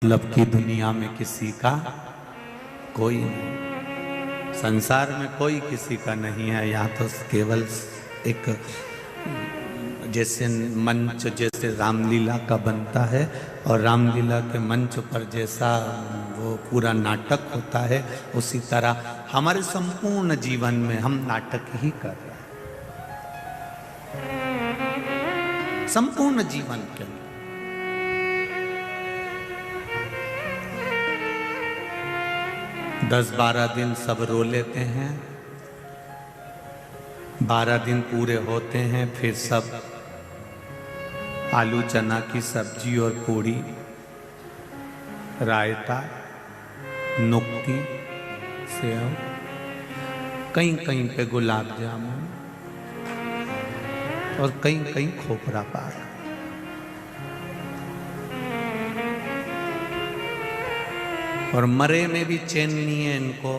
मतलब की दुनिया में किसी का कोई नहीं, संसार में कोई किसी का नहीं है। यहाँ तो केवल एक जैसे मंच जैसे रामलीला का बनता है और रामलीला के मंच पर जैसा वो पूरा नाटक होता है, उसी तरह हमारे संपूर्ण जीवन में हम नाटक ही कर रहे हैं, संपूर्ण जीवन के अंदर। 10-12 दिन सब रो लेते हैं, 12 दिन पूरे होते हैं, फिर सब आलू चना की सब्जी और पूड़ी, रायता, नुक्ती, सेव, कहीं कहीं पे गुलाब जामुन और कहीं कहीं खोपरा पाक। और मरे में भी चैन नहीं है इनको,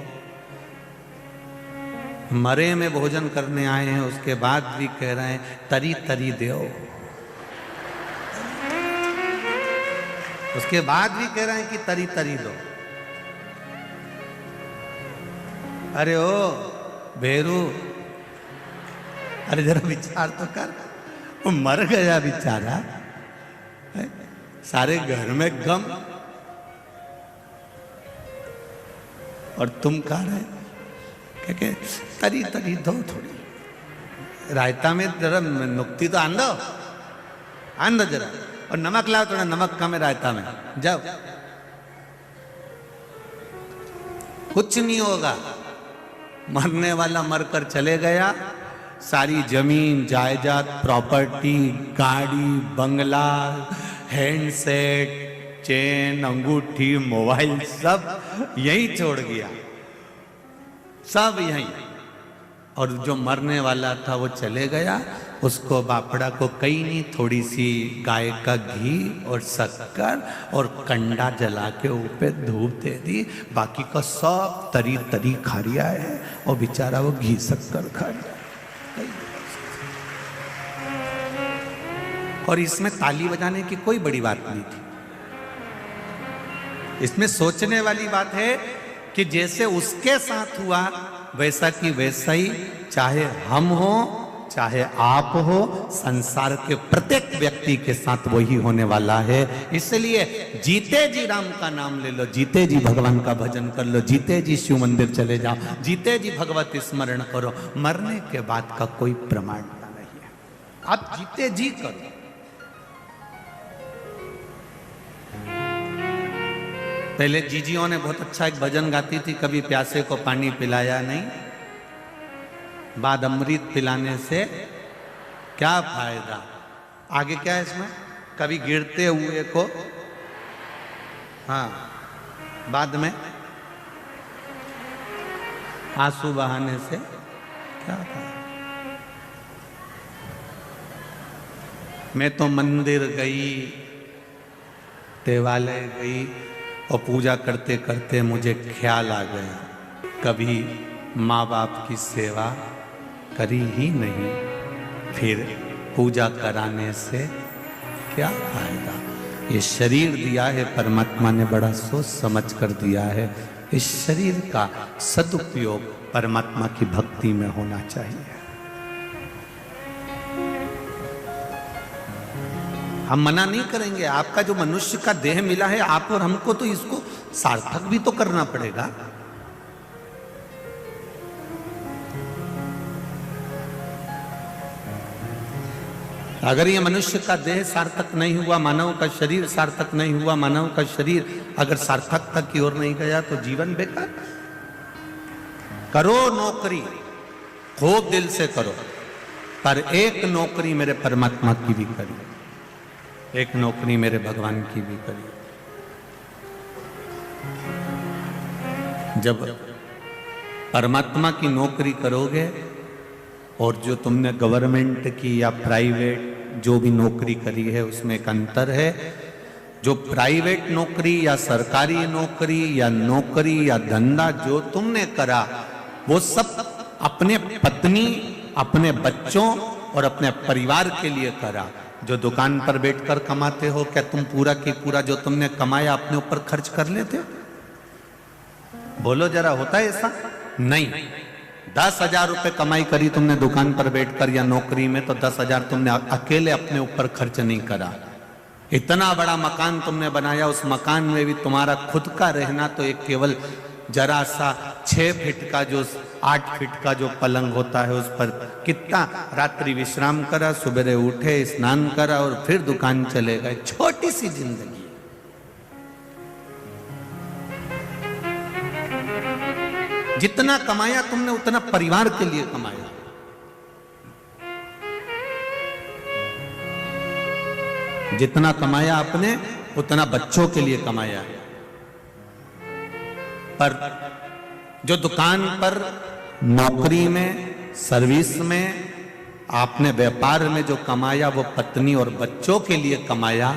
मरे में भोजन करने आए हैं, उसके बाद भी कह रहे हैं तरी तरी दो, उसके बाद भी कह रहे हैं कि तरी तरी दो। अरे ओ भेरू, अरे जरा विचार तो कर, वो मर गया बेचारा, सारे घर में गम, और तुम खा रहे क्या तरी तरी दो थोड़ी, रायता में जरा नुक्ती तो आन दो जरा, और नमक लाओ, थोड़ा नमक कम है रायता में, जाओ। कुछ नहीं होगा, मरने वाला मरकर चले गया, सारी जमीन जायदाद, प्रॉपर्टी, गाड़ी, बंगला, हैंडसेट, चेन, अंगूठी, मोबाइल सब यही छोड़ गया, सब यही। और जो मरने वाला था वो चले गया, उसको बापड़ा को कहीं नहीं, थोड़ी सी गाय का घी और शक्कर और कंडा जला के ऊपर धूप दे दी, बाकी का सब तरी तरी खा लिया है, और बेचारा वो घी शक्कर खा लिया। और इसमें ताली बजाने की कोई बड़ी बात नहीं थी, इसमें सोचने वाली बात है कि जैसे उसके साथ हुआ वैसा कि वैसा ही चाहे हम हो चाहे आप हो, संसार के प्रत्येक व्यक्ति के साथ वही होने वाला है। इसलिए जीते जी राम का नाम ले लो, जीते जी भगवान का भजन कर लो, जीते जी शिव मंदिर चले जाओ, जीते जी भगवत स्मरण करो, मरने के बाद का कोई प्रमाण नहीं है, आप जीते जी करो। पहले जीजियों ने बहुत अच्छा एक भजन गाती थी, कभी प्यासे को पानी पिलाया नहीं, बाद अमृत पिलाने से क्या फायदा। आगे क्या है इसमें, कभी गिरते हुए को, हाँ, बाद में आंसू बहाने से क्या फायदा। मैं तो मंदिर गई, देवालय गई, और पूजा करते करते मुझे ख्याल आ गया, कभी माँ बाप की सेवा करी ही नहीं, फिर पूजा कराने से क्या फायदा। ये शरीर दिया है परमात्मा ने, बड़ा सोच समझ कर दिया है, इस शरीर का सदुपयोग परमात्मा की भक्ति में होना चाहिए। हम मना नहीं करेंगे, आपका जो मनुष्य का देह मिला है आप और हमको, तो इसको सार्थक भी तो करना पड़ेगा। अगर ये मनुष्य का देह सार्थक नहीं हुआ, मानव का शरीर सार्थक नहीं हुआ, मानव का शरीर अगर सार्थकता की ओर नहीं गया, तो जीवन बेकार। करो नौकरी, खूब दिल से करो, पर एक नौकरी मेरे परमात्मा की भी करिए, एक नौकरी मेरे भगवान की भी करिए। जब परमात्मा की नौकरी करोगे, और जो तुमने गवर्नमेंट की या प्राइवेट जो भी नौकरी करी है उसमें एक अंतर है। जो प्राइवेट नौकरी या सरकारी नौकरी या नौकरी या धंधा जो तुमने करा, वो सब अपने पत्नी, अपने बच्चों और अपने परिवार के लिए करा। जो दुकान पर बैठकर कमाते हो, क्या तुम पूरा की पूरा जो तुमने कमाया अपने ऊपर खर्च कर लेते हो? बोलो जरा, होता है ऐसा? नहीं। 10,000 रुपए कमाई करी तुमने दुकान पर बैठकर या नौकरी में, तो 10,000 तुमने अकेले अपने ऊपर खर्च नहीं करा। इतना बड़ा मकान तुमने बनाया, उस मकान में भी तुम्हारा खुद का रहना तो एक केवल जरा सा 6 फीट का जो 8 फीट का जो पलंग होता है उस पर कितना रात्रि विश्राम करा, सुबह उठे, स्नान करा और फिर दुकान चले गए। छोटी सी जिंदगी। जितना कमाया तुमने उतना परिवार के लिए कमाया। जितना कमाया आपने उतना बच्चों के लिए कमाया। पर जो दुकान पर, नौकरी में, सर्विस में, आपने व्यापार में जो कमाया वो पत्नी और बच्चों के लिए कमाया।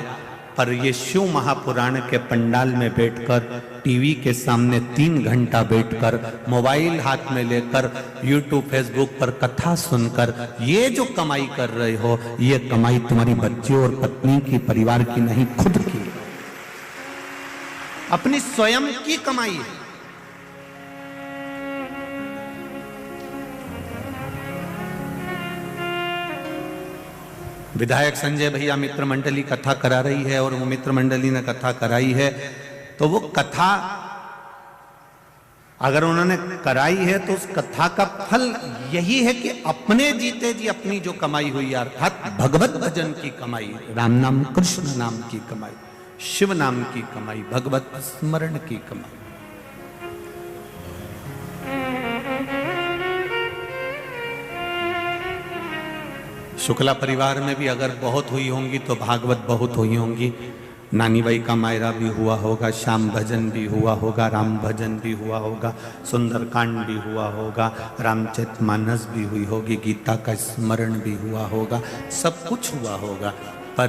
पर ये शिव महापुराण के पंडाल में बैठकर, टीवी के सामने 3 घंटा बैठकर, मोबाइल हाथ में लेकर, यूट्यूब फेसबुक पर कथा सुनकर ये जो कमाई कर रहे हो, ये कमाई तुम्हारी बच्चों और पत्नी की, परिवार की नहीं, खुद की, अपनी स्वयं की कमाई है। विधायक संजय भैया मित्र मंडली कथा करा रही है और वो मित्र मंडली ने कथा कराई है, तो वो कथा अगर उन्होंने कराई है तो उस कथा का फल यही है कि अपने जीते जी अपनी जो कमाई हुई, अर्थात भगवत भजन की कमाई, राम नाम, कृष्ण नाम की कमाई, शिव नाम की कमाई, भगवत स्मरण की कमाई। शुक्ला परिवार में भी अगर बहुत हुई होंगी तो भागवत बहुत हुई होंगी। नानी बाई का मायरा भी हुआ होगा, श्याम भजन भी हुआ होगा, राम भजन भी हुआ होगा, सुंदरकांड भी हुआ होगा, रामचरितमानस भी हुई होगी, गीता का स्मरण भी हुआ होगा, सब कुछ हुआ होगा। पर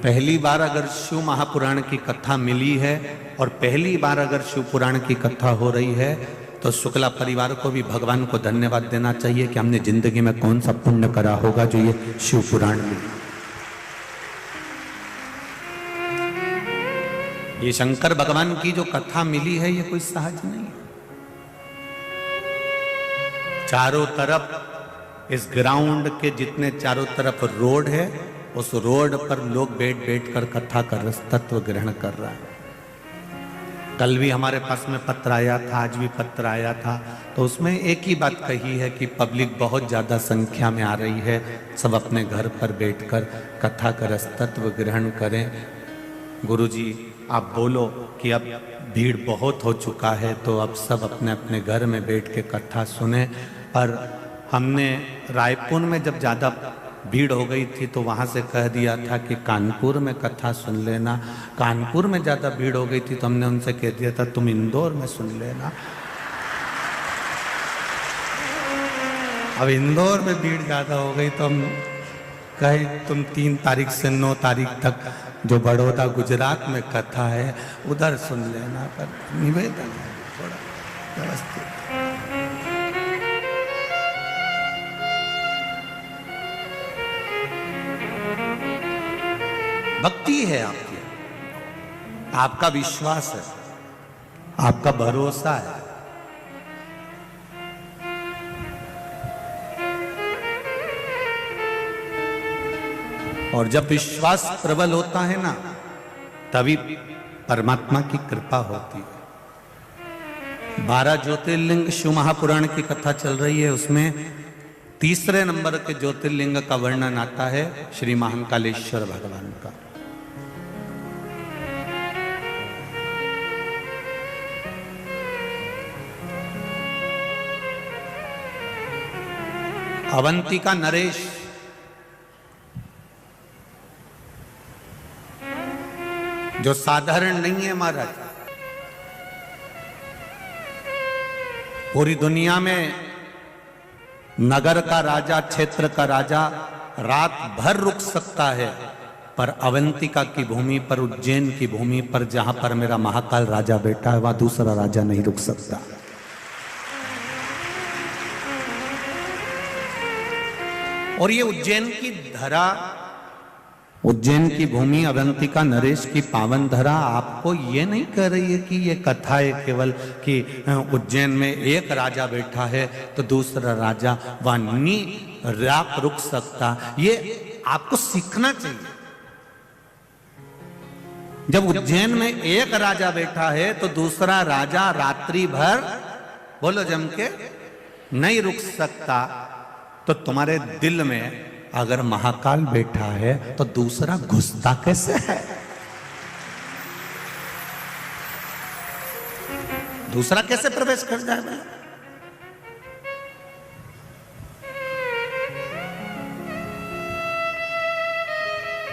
पहली बार अगर शिव महापुराण की कथा मिली है और पहली बार अगर शिव पुराण की कथा हो रही है, तो शुक्ला परिवार को भी भगवान को धन्यवाद देना चाहिए कि हमने जिंदगी में कौन सा पुण्य करा होगा जो ये शिव पुराण में। ये शंकर भगवान की जो कथा मिली है ये कोई सहज नहीं है। चारों तरफ इस ग्राउंड के जितने चारों तरफ रोड है, उस रोड पर लोग बैठ बैठ कर कथा कर तत्व ग्रहण कर रहा है। कल भी हमारे पास में पत्र आया था, आज भी पत्र आया था, तो उसमें एक ही बात कही है कि पब्लिक बहुत ज़्यादा संख्या में आ रही है, सब अपने घर पर बैठकर कथा का रसतत्व ग्रहण करें। गुरुजी आप बोलो कि अब भीड़ बहुत हो चुका है, तो अब सब अपने अपने घर में बैठ के कथा सुने। पर हमने रायपुर में जब ज़्यादा भीड़ हो गई थी तो वहाँ से कह दिया था कि कानपुर में कथा सुन लेना। कानपुर में ज़्यादा भीड़ हो गई थी तो हमने उनसे कह दिया था तुम इंदौर में सुन लेना। अब इंदौर में भीड़ ज़्यादा हो गई तो हम कहे तुम 3 तारीख से 9 तारीख तक जो बड़ौदा गुजरात में कथा है उधर सुन लेना। पर निवेदन है थोड़ा व्यवस्थित। भक्ति है आपकी, आपका विश्वास है, आपका भरोसा है। और जब विश्वास प्रबल होता है ना, तभी परमात्मा की कृपा होती है। 12 ज्योतिर्लिंग शिव महापुराण की कथा चल रही है, उसमें 3रे नंबर के ज्योतिर्लिंग का वर्णन आता है श्री महाकालेश्वर भगवान का। अवंतिका नरेश जो साधारण नहीं है महाराज, पूरी दुनिया में नगर का राजा, क्षेत्र का राजा रात भर रुक सकता है, पर अवंतिका की भूमि पर, उज्जैन की भूमि पर जहां पर मेरा महाकाल राजा बैठा है, वहां दूसरा राजा नहीं रुक सकता। और ये उज्जैन की धरा, उज्जैन की भूमि, अवंतिका नरेश की पावन धरा आपको ये नहीं कह रही है कि ये कथा है केवल कि उज्जैन में एक राजा बैठा है तो दूसरा राजा वहां नहीं रुक सकता। ये आपको सीखना चाहिए। जब उज्जैन में एक राजा बैठा है तो दूसरा राजा रात्रि भर, बोलो जम के, नहीं रुक सकता, तो तुम्हारे दिल में अगर महाकाल बैठा है तो दूसरा घुसता कैसे है? दूसरा कैसे प्रवेश कर जाएगा?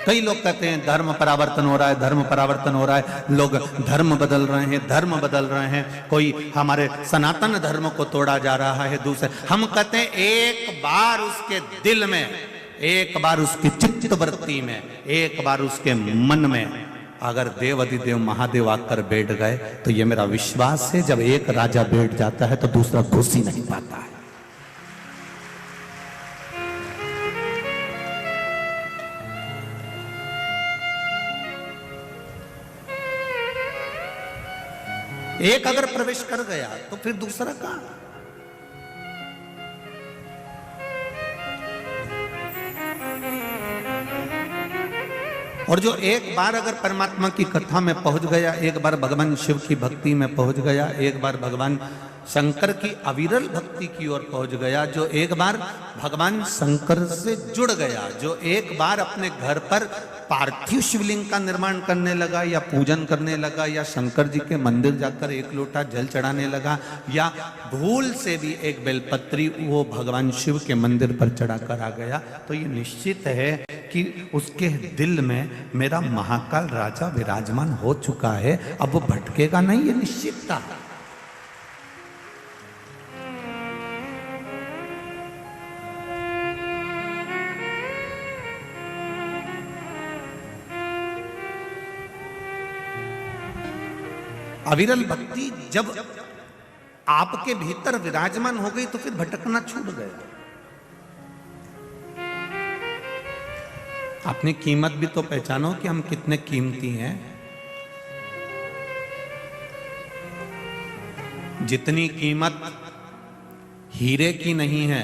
कई लोग कहते हैं धर्म परावर्तन हो रहा है, धर्म परावर्तन हो रहा है, लोग धर्म बदल रहे हैं, धर्म बदल रहे हैं, कोई हमारे सनातन धर्म को तोड़ा जा रहा है दूसरे। हम कहते हैं एक बार उसके दिल में, एक बार उसकी चित्तवृत्ति में, एक बार उसके मन में अगर देव अधिदेव महादेव आकर बैठ गए तो ये मेरा विश्वास है, जब एक राजा बैठ जाता है तो दूसरा घुस ही नहीं पाता है। एक अगर प्रवेश कर गया तो फिर दूसरा कहां? और जो एक बार अगर परमात्मा की कथा में पहुंच गया, एक बार भगवान शिव की भक्ति में पहुंच गया, एक बार भगवान शंकर की अविरल भक्ति की ओर पहुंच गया, जो एक बार भगवान शंकर से जुड़ गया, जो एक बार अपने घर पर पार्थिव शिवलिंग का निर्माण करने लगा या पूजन करने लगा या शंकर जी के मंदिर जाकर एक लोटा जल चढ़ाने लगा या भूल से भी एक बेलपत्री वो भगवान शिव के मंदिर पर चढ़ाकर आ गया, तो ये निश्चित है कि उसके दिल में मेरा महाकाल राजा विराजमान हो चुका है, अब वो भटकेगा नहीं, ये निश्चित था। अविरल भक्ति जब आपके भीतर विराजमान हो गई तो फिर भटकना छूट गया। अपनी कीमत भी तो पहचानो कि हम कितने कीमती हैं। जितनी कीमत हीरे की नहीं है,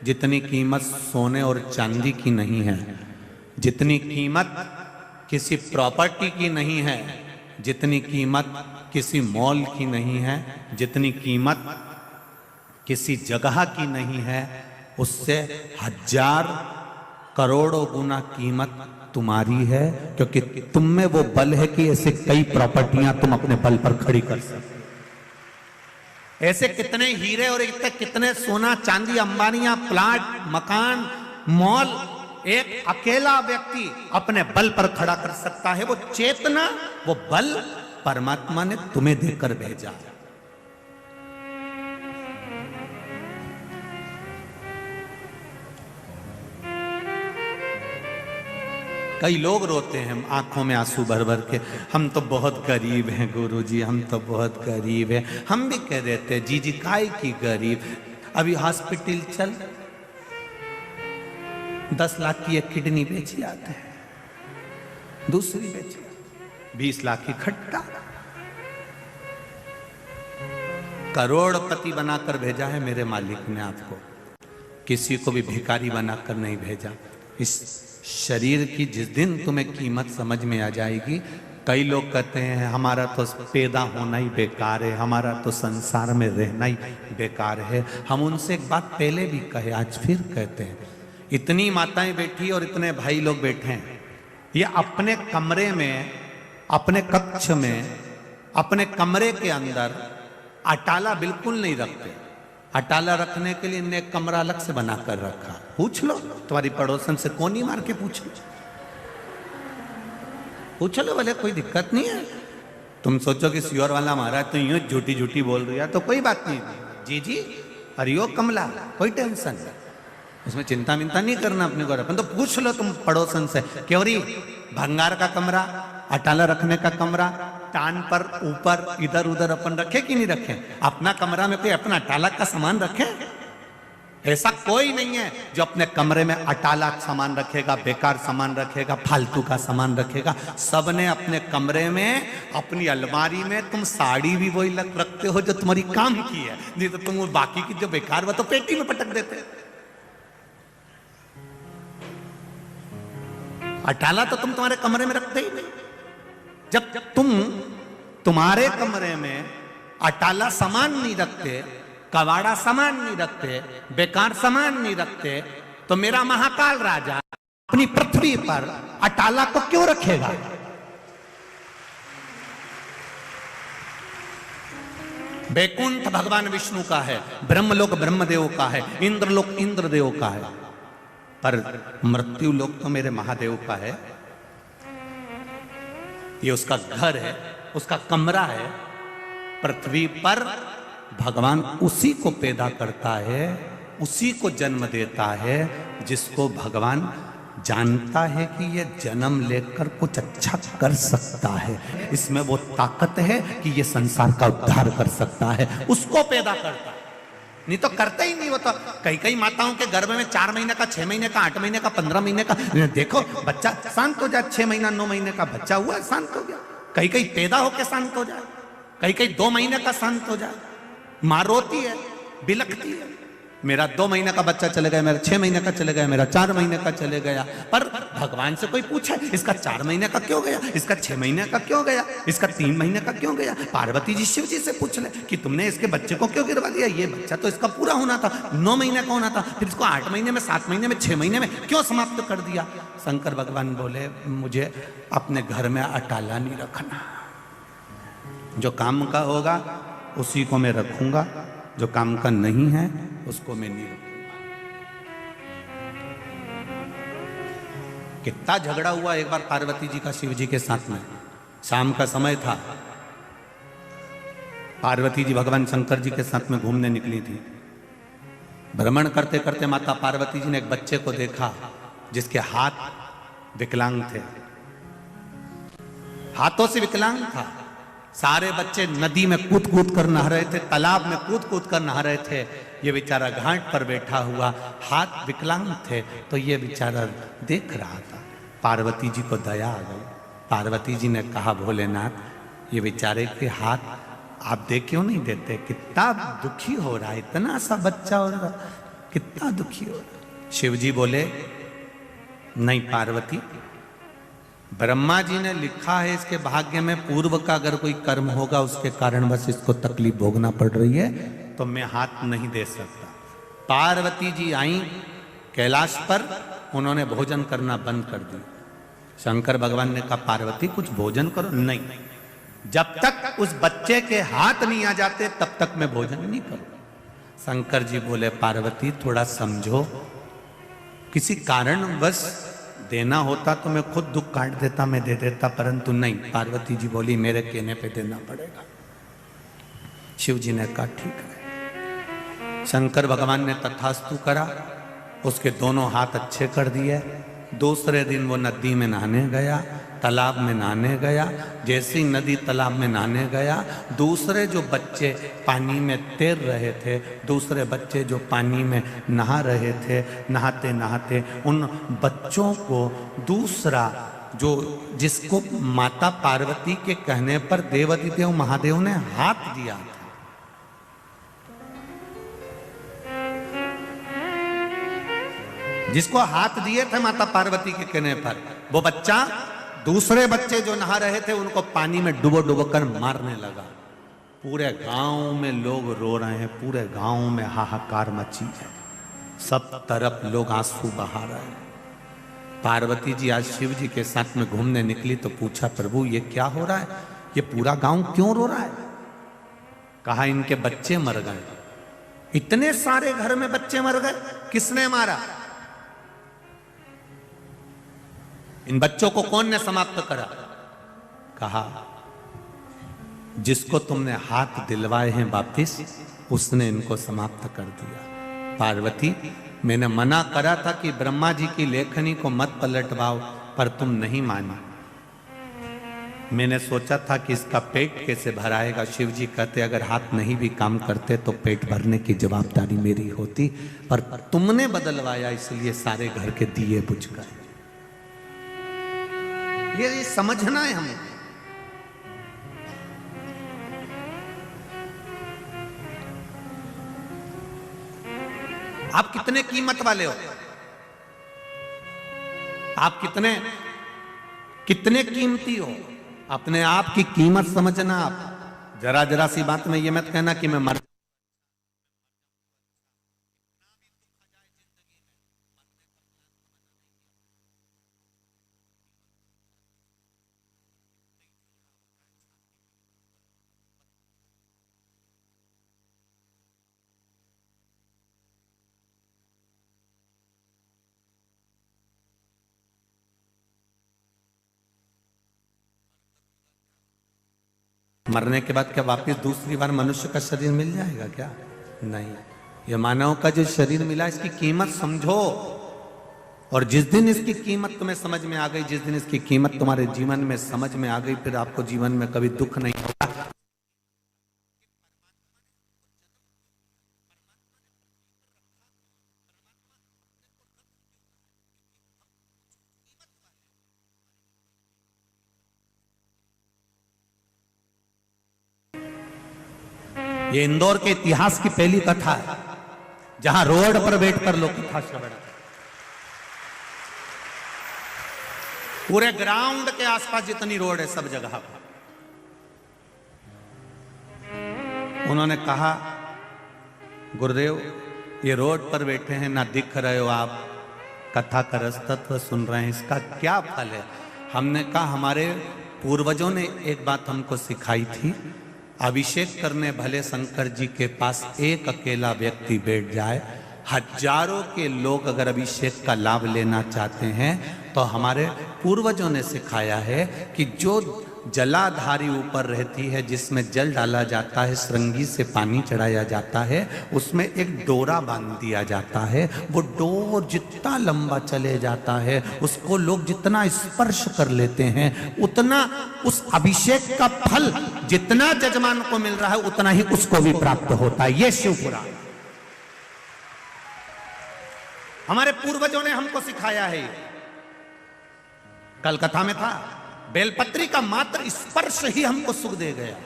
जितनी कीमत सोने और चांदी की नहीं है, जितनी कीमत किसी प्रॉपर्टी की नहीं है, जितनी कीमत किसी मॉल की नहीं है, जितनी कीमत किसी जगह की नहीं है, उससे हजार करोड़ों गुना कीमत तुम्हारी है, क्योंकि तुम में वो बल है कि ऐसे कई प्रॉपर्टियां तुम अपने बल पर खड़ी कर सकते। ऐसे कितने हीरे और कितने सोना चांदी, अंबानियां, प्लाट, मकान, मॉल एक अकेला व्यक्ति अपने बल पर खड़ा कर सकता है। वो चेतना, वो बल परमात्मा ने तुम्हें देकर भेजा। कई लोग रोते हैं आंखों में आंसू भर भर के, हम तो बहुत गरीब हैं गुरुजी, हम तो बहुत गरीब हैं। हम भी कह देते जी जी काय की गरीब। अभी हॉस्पिटल चल, 10 लाख की एक किडनी बेची आते हैं, दूसरी बेची 20 लाख की खट्टा। करोड़पति बनाकर भेजा है मेरे मालिक ने आपको, किसी को भी भिखारी बनाकर नहीं भेजा। इस शरीर की जिस दिन तुम्हें कीमत समझ में आ जाएगी, कई लोग कहते हैं हमारा तो पैदा होना ही बेकार है, हमारा तो संसार में रहना ही बेकार है। हम उनसे एक बात पहले भी कहे, आज फिर कहते हैं, इतनी माताएं बैठी और इतने भाई लोग बैठे हैं, ये अपने कमरे में, अपने कक्ष में, अपने कमरे के अंदर अटाला बिल्कुल नहीं रखते। अटाला रखने के लिए इन्हें कमरा अलग से बनाकर रखा। पूछ लो तुम्हारी पड़ोसन से, कोनी मार के पूछ लो बोले, कोई दिक्कत नहीं है। तुम सोचो कि सियोर वाला महाराज तो यूं झूठी झूठी बोल रही है, तो कोई बात नहीं जी जी, हरियो कमला, कोई टेंशन नहीं, उसमें चिंता मिंता नहीं करना अपने को। अपन तो पूछ लो तुम पड़ोसन से, क्यों री भंगार का कमरा, अटाला रखने का कमरा, टान पर ऊपर इधर उधर अपन रखे कि नहीं रखे? अपना कमरा में कोई अपना अटाला का सामान रखे? ऐसा कोई नहीं है जो अपने कमरे में अटाला सामान रखेगा, बेकार सामान रखेगा, फालतू का सामान रखेगा। सबने अपने कमरे में, अपनी अलमारी में, तुम साड़ी भी वही रखते हो जो तुम्हारी काम की है, नहीं तो तुम बाकी की जो बेकार, वो तो पेटी में पटक देते। अटाला तो तुम तुम्हारे कमरे में रखते ही नहीं। जब तुम तुम्हारे कमरे में अटाला सामान नहीं रखते, कबाड़ा सामान नहीं रखते, बेकार सामान नहीं रखते, तो मेरा महाकाल राजा अपनी पृथ्वी पर अटाला को क्यों रखेगा? बैकुंठ भगवान विष्णु का है, ब्रह्मलोक ब्रह्मदेव का है, इंद्रलोक इंद्रदेव का है, पर मृत्यु लोक तो मेरे महादेव का है। ये उसका घर है, उसका कमरा है। पृथ्वी पर भगवान उसी को पैदा करता है, उसी को जन्म देता है जिसको भगवान जानता है कि ये जन्म लेकर कुछ अच्छा कर सकता है, इसमें वो ताकत है कि ये संसार का उद्धार कर सकता है, उसको पैदा करता है। नहीं तो करता ही नहीं। वो तो कई माताओं के गर्भ में 4 महीने का, 6 महीने का, 8 महीने का, 15 महीने का, देखो बच्चा शांत हो जाए, 6 महीना 9 महीने का बच्चा हुआ शांत हो गया, कई पैदा होकर शांत हो जाए, कई 2 महीने का शांत हो जाए। माँ रोती है, बिलखती है, मेरा 2 महीने का बच्चा चले गया, मेरा 6 महीने का चले गया, मेरा 4 महीने का चले गया। पर भगवान से कोई पूछे इसका 4 महीने का क्यों गया, इसका 6 महीने का क्यों गया, इसका 3 महीने का क्यों गया? पार्वती जी शिव जी से पूछ ले कि तुमने इसके बच्चे को क्यों गिरवा दिया? ये बच्चा तो इसका पूरा होना था, 9 महीने का होना था, फिर इसको 8 महीने में, 7 महीने में, 6 महीने में क्यों समाप्त कर दिया? शंकर भगवान बोले मुझे अपने घर में अटाला नहीं रखना, जो काम का होगा उसी को मैं रखूंगा, जो काम का नहीं है उसको मैं नहीं रखूंगा। कितना झगड़ा हुआ एक बार पार्वती जी का शिव जी के साथ में। शाम का समय था, पार्वती जी भगवान शंकर जी के साथ में घूमने निकली थी। भ्रमण करते करते माता पार्वती जी ने एक बच्चे को देखा जिसके हाथ विकलांग थे, हाथों से विकलांग था। सारे बच्चे नदी में कूद कूद कर नहा रहे थे, तालाब में कूद कूद कर नहा रहे थे, ये बेचारा घाट पर बैठा हुआ, हाथ विकलांग थे, तो ये बेचारा देख रहा था। पार्वती जी को दया आ गई। पार्वती जी ने कहा भोलेनाथ ये बेचारे के हाथ आप देख क्यों नहीं देते? कितना दुखी हो रहा है, इतना सा बच्चा हो रहा, कितना दुखी हो रहा। शिव जी बोले नहीं पार्वती, ब्रह्मा जी ने लिखा है इसके भाग्य में पूर्व का अगर कोई कर्म होगा उसके कारण बस इसको तकलीफ भोगना पड़ रही है, तो मैं हाथ नहीं दे सकता। पार्वती जी आई कैलाश पर, उन्होंने भोजन करना बंद कर दिया। शंकर भगवान ने कहा पार्वती कुछ भोजन करो। नहीं, जब तक उस बच्चे के हाथ नहीं आ जाते तब तक मैं भोजन नहीं करूं। शंकर जी बोले पार्वती थोड़ा समझो, किसी कारणवश देना होता तो मैं खुद दुख काट देता, मैं दे देता, परंतु नहीं। पार्वती जी बोली मेरे कहने पे देना पड़ेगा। शिव जी ने कहा ठीक है। शंकर भगवान ने तथास्तु करा, उसके दोनों हाथ अच्छे कर दिए। दूसरे दिन वो नदी में नहाने गया, तालाब में नहाने गया। जैसे ही नदी तालाब में नहाने गया, दूसरे जो बच्चे पानी में तैर रहे थे, दूसरे बच्चे जो पानी में नहा रहे थे, नहाते नहाते उन बच्चों को दूसरा जो जिसको माता पार्वती के कहने पर देवाधिदेव महादेव ने हाथ दिया था, जिसको हाथ दिए थे माता पार्वती के कहने पर, वो बच्चा दूसरे बच्चे जो नहा रहे थे उनको पानी में डुबो डुबो कर मारने लगा। पूरे गांव में लोग रो रहे हैं, पूरे गांव में हाहाकार मची है, सब तरफ लोग आंसू बहा रहे हैं। पार्वती जी आज शिव जी के साथ में घूमने निकली तो पूछा प्रभु ये क्या हो रहा है, ये पूरा गांव क्यों रो रहा है? कहा इनके बच्चे मर गए। इतने सारे घर में बच्चे मर गए, किसने मारा? इन बच्चों को कौन ने समाप्त करा? कहा जिसको तुमने हाथ दिलवाए हैं वापिस, उसने इनको समाप्त कर दिया। पार्वती मैंने मना करा था कि ब्रह्मा जी की लेखनी को मत पलटवाओ, पर तुम नहीं मानी। मैंने सोचा था कि इसका पेट कैसे भराएगा। शिव जी कहते अगर हाथ नहीं भी काम करते तो पेट भरने की जवाबदारी मेरी होती, पर तुमने बदलवाया इसलिए सारे घर के दिए बुझ गए। ये समझना है हमें। आप कितने कीमत वाले हो, आप कितने कितने कीमती हो, अपने आप की कीमत समझना। आप जरा जरा सी बात में ये मत कहना कि मैं मर मरने के बाद क्या वापस दूसरी बार मनुष्य का शरीर मिल जाएगा क्या? नहीं। ये मानव का जो शरीर मिला इसकी कीमत समझो, और जिस दिन इसकी कीमत तुम्हें समझ में आ गई, जिस दिन इसकी कीमत तुम्हारे जीवन में समझ में आ गई, फिर आपको जीवन में कभी दुख नहीं होगा। ये इंदौर के इतिहास की पहली कथा है जहां रोड पर बैठकर लोग कथा श्रवण, पूरे ग्राउंड के आसपास जितनी रोड है सब जगह पर उन्होंने कहा गुरुदेव ये रोड पर बैठे हैं, ना दिख रहे हो आप, कथा का रस तत्व सुन रहे हैं, इसका क्या फल है? हमने कहा हमारे पूर्वजों ने एक बात हमको सिखाई थी, अभिषेक करने भले शंकर जी के पास एक अकेला व्यक्ति बैठ जाए, हजारों के लोग अगर अभिषेक का लाभ लेना चाहते हैं तो हमारे पूर्वजों ने सिखाया है कि जो जलाधारी ऊपर रहती है, जिसमें जल डाला जाता है, श्रृंगी से पानी चढ़ाया जाता है, उसमें एक डोरा बांध दिया जाता है। वो डोर जितना लंबा चले जाता है, उसको लोग जितना स्पर्श कर लेते हैं, उतना उस अभिषेक का फल जितना जजमान को मिल रहा है उतना ही उसको भी प्राप्त होता है। ये शिवपुराण हमारे पूर्वजों ने हमको सिखाया है। कल कथा में था, बेलपत्री का मात्र स्पर्श ही हमको सुख दे गया।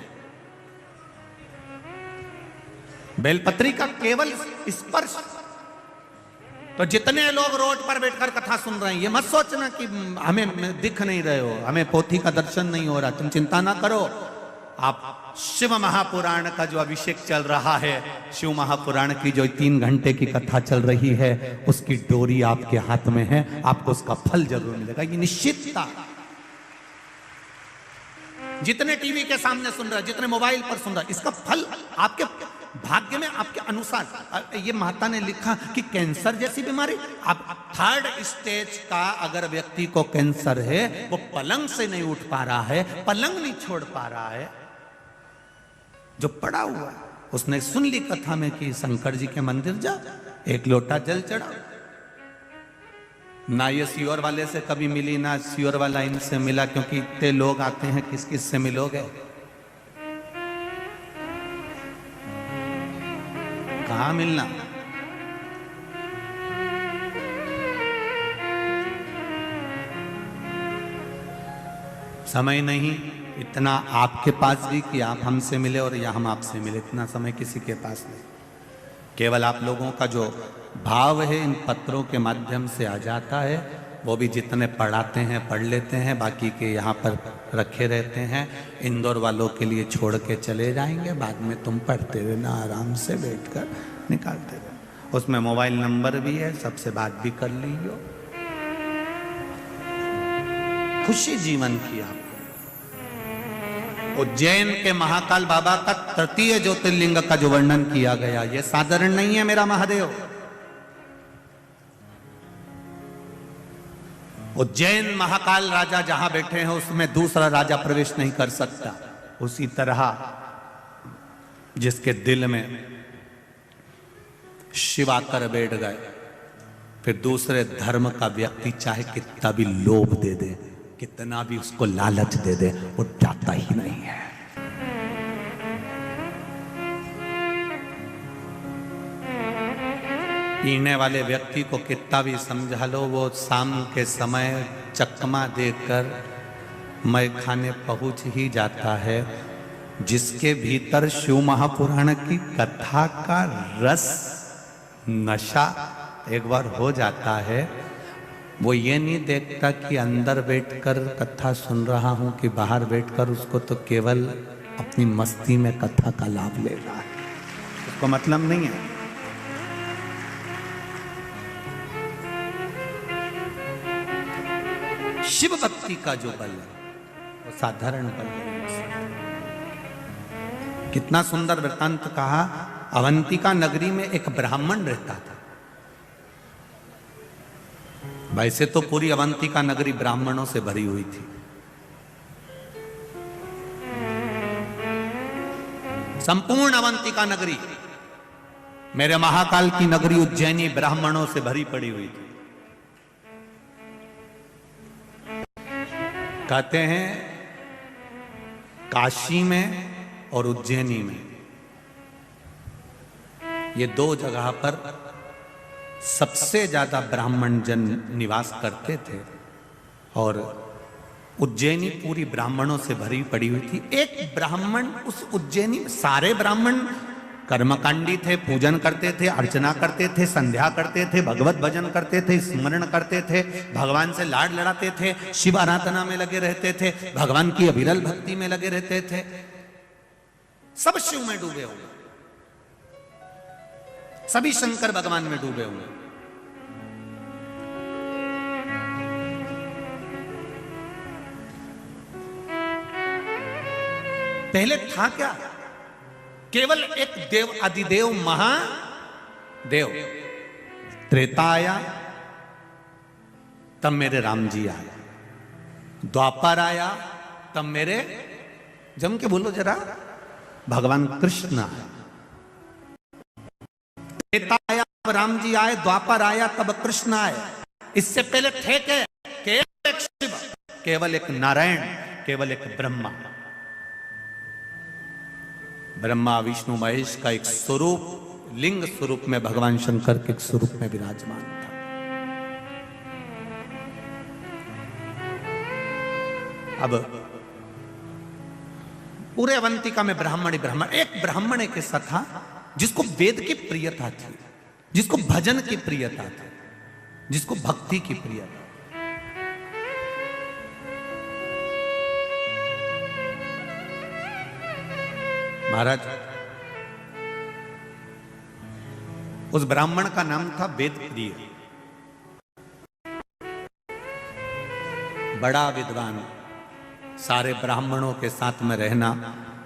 बेलपत्री का केवल स्पर्श। तो जितने लोग रोड पर बैठकर कथा सुन रहे हैं, ये मत सोचना कि हमें दिख नहीं रहे हो, हमें पोथी का दर्शन नहीं हो रहा, तुम चिंता ना करो। आप शिव महापुराण का जो अभिषेक चल रहा है, शिव महापुराण की जो 3 घंटे की कथा चल रही है, उसकी डोरी आपके हाथ में है, आपको उसका फल जरूर मिलेगा, ये निश्चितता। जितने टीवी के सामने सुन रहे, जितने मोबाइल पर सुन रहे, इसका फल आपके भाग्य में, आपके अनुसार। ये माता ने लिखा कि कैंसर जैसी बीमारी, आप 3rd स्टेज का अगर व्यक्ति को कैंसर है, वो पलंग से नहीं उठ पा रहा है, पलंग नहीं छोड़ पा रहा है, जो पड़ा हुआ है, उसने सुन ली कथा में कि शंकर जी के मंदिर जा, 1 लोटा जल चढ़ा। ना ये सीओर वाले से कभी मिली, ना सीओर वाला इनसे मिला, क्योंकि इतने लोग आते हैं, किस किस से मिलोगे? कहां मिलना? समय नहीं इतना आपके पास भी कि आप हमसे मिले और या हम आपसे मिले, इतना समय किसी के पास नहीं। केवल आप लोगों का जो भाव है इन पत्रों के माध्यम से आ जाता है, वो भी जितने पढ़ाते हैं पढ़ लेते हैं, बाकी के यहाँ पर रखे रहते हैं। इंदौर वालों के लिए छोड़ के चले जाएंगे, बाद में तुम पढ़ते रहना, आराम से बैठकर निकालते रहना। उसमें मोबाइल नंबर भी है, सबसे बात भी कर लीजिए। खुशी जीवन की आपको। उज्जैन के महाकाल बाबा का 3 ज्योतिर्लिंग का जो वर्णन किया गया, ये साधारण नहीं है मेरा महादेव। उज्जैन महाकाल राजा जहां बैठे हैं, उसमें दूसरा राजा प्रवेश नहीं कर सकता। उसी तरह जिसके दिल में शिव आकर बैठ गए, फिर दूसरे धर्म का व्यक्ति चाहे कितना भी लोभ दे दे, कितना भी उसको लालच दे दे वो जाता ही नहीं है। पीने वाले व्यक्ति को कितना भी समझा लो, वो शाम के समय चकमा देकर मैं खाने पहुंच ही जाता है। जिसके भीतर शिव महापुराण की कथा का रस नशा एक बार हो जाता है, वो ये नहीं देखता कि अंदर बैठकर कथा सुन रहा हूं कि बाहर बैठकर, उसको तो केवल अपनी मस्ती में कथा का लाभ ले रहा है, उसको मतलब नहीं है। शिव भक्ति का जो बल है वो साधारण बल नहीं। कितना सुंदर वृत्तांत कहा। अवंतिका नगरी में एक ब्राह्मण रहता था। वैसे तो पूरी अवंतिका नगरी ब्राह्मणों से भरी हुई थी। संपूर्ण अवंतिका नगरी, मेरे महाकाल की नगरी उज्जैनी ब्राह्मणों से भरी पड़ी हुई थी। कहते हैं काशी में और उज्जैनी में, ये दो जगह पर सबसे ज्यादा ब्राह्मण जन निवास करते थे और उज्जैनी पूरी ब्राह्मणों से भरी पड़ी हुई थी। एक ब्राह्मण उस उज्जैनी, सारे ब्राह्मण कर्मकांडी थे, पूजन करते थे, अर्चना करते थे, संध्या करते थे, भगवत भजन करते थे, स्मरण करते थे, भगवान से लाड लड़ाते थे, शिव आराधना में लगे रहते थे, भगवान की अविरल भक्ति में लगे रहते थे। सब शिव में डूबे हुए, सभी शंकर भगवान में डूबे हुए। पहले था क्या? केवल एक देव, अधिदेव महादेव। त्रेता आया तब मेरे राम जी आए, द्वापर आया तब मेरे, जम के बोलो जरा, भगवान कृष्ण आए। त्रेता आया तब राम जी आए, द्वापर आया तब कृष्ण आए। इससे पहले थे के केवल एक शिव, केवल एक नारायण, केवल एक ब्रह्मा। ब्रह्मा विष्णु महेश का एक स्वरूप, लिंग स्वरूप में भगवान शंकर के एक स्वरूप में विराजमान था। अब पूरे अवंतिका में ब्राह्मण ही ब्राह्मण। एक ब्राह्मण एक ऐसा था जिसको वेद की प्रियता थी, जिसको भजन की प्रियता थी, जिसको भक्ति की प्रियता। महाराज, उस ब्राह्मण का नाम था वेद प्रिय। बड़ा विद्वान, सारे ब्राह्मणों के साथ में रहना,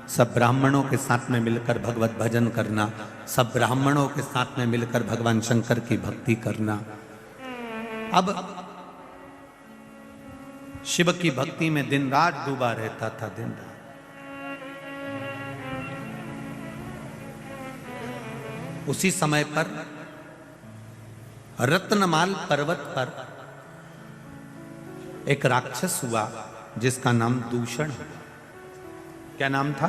सब ब्राह्मणों के साथ में मिलकर भगवत भजन करना, सब ब्राह्मणों के साथ में मिलकर भगवान शंकर की भक्ति करना। अब शिव की भक्ति में दिन रात डूबा रहता था, दिन रात। उसी समय पर रत्नमाल पर्वत पर एक राक्षस हुआ जिसका नाम दूषण। क्या नाम था?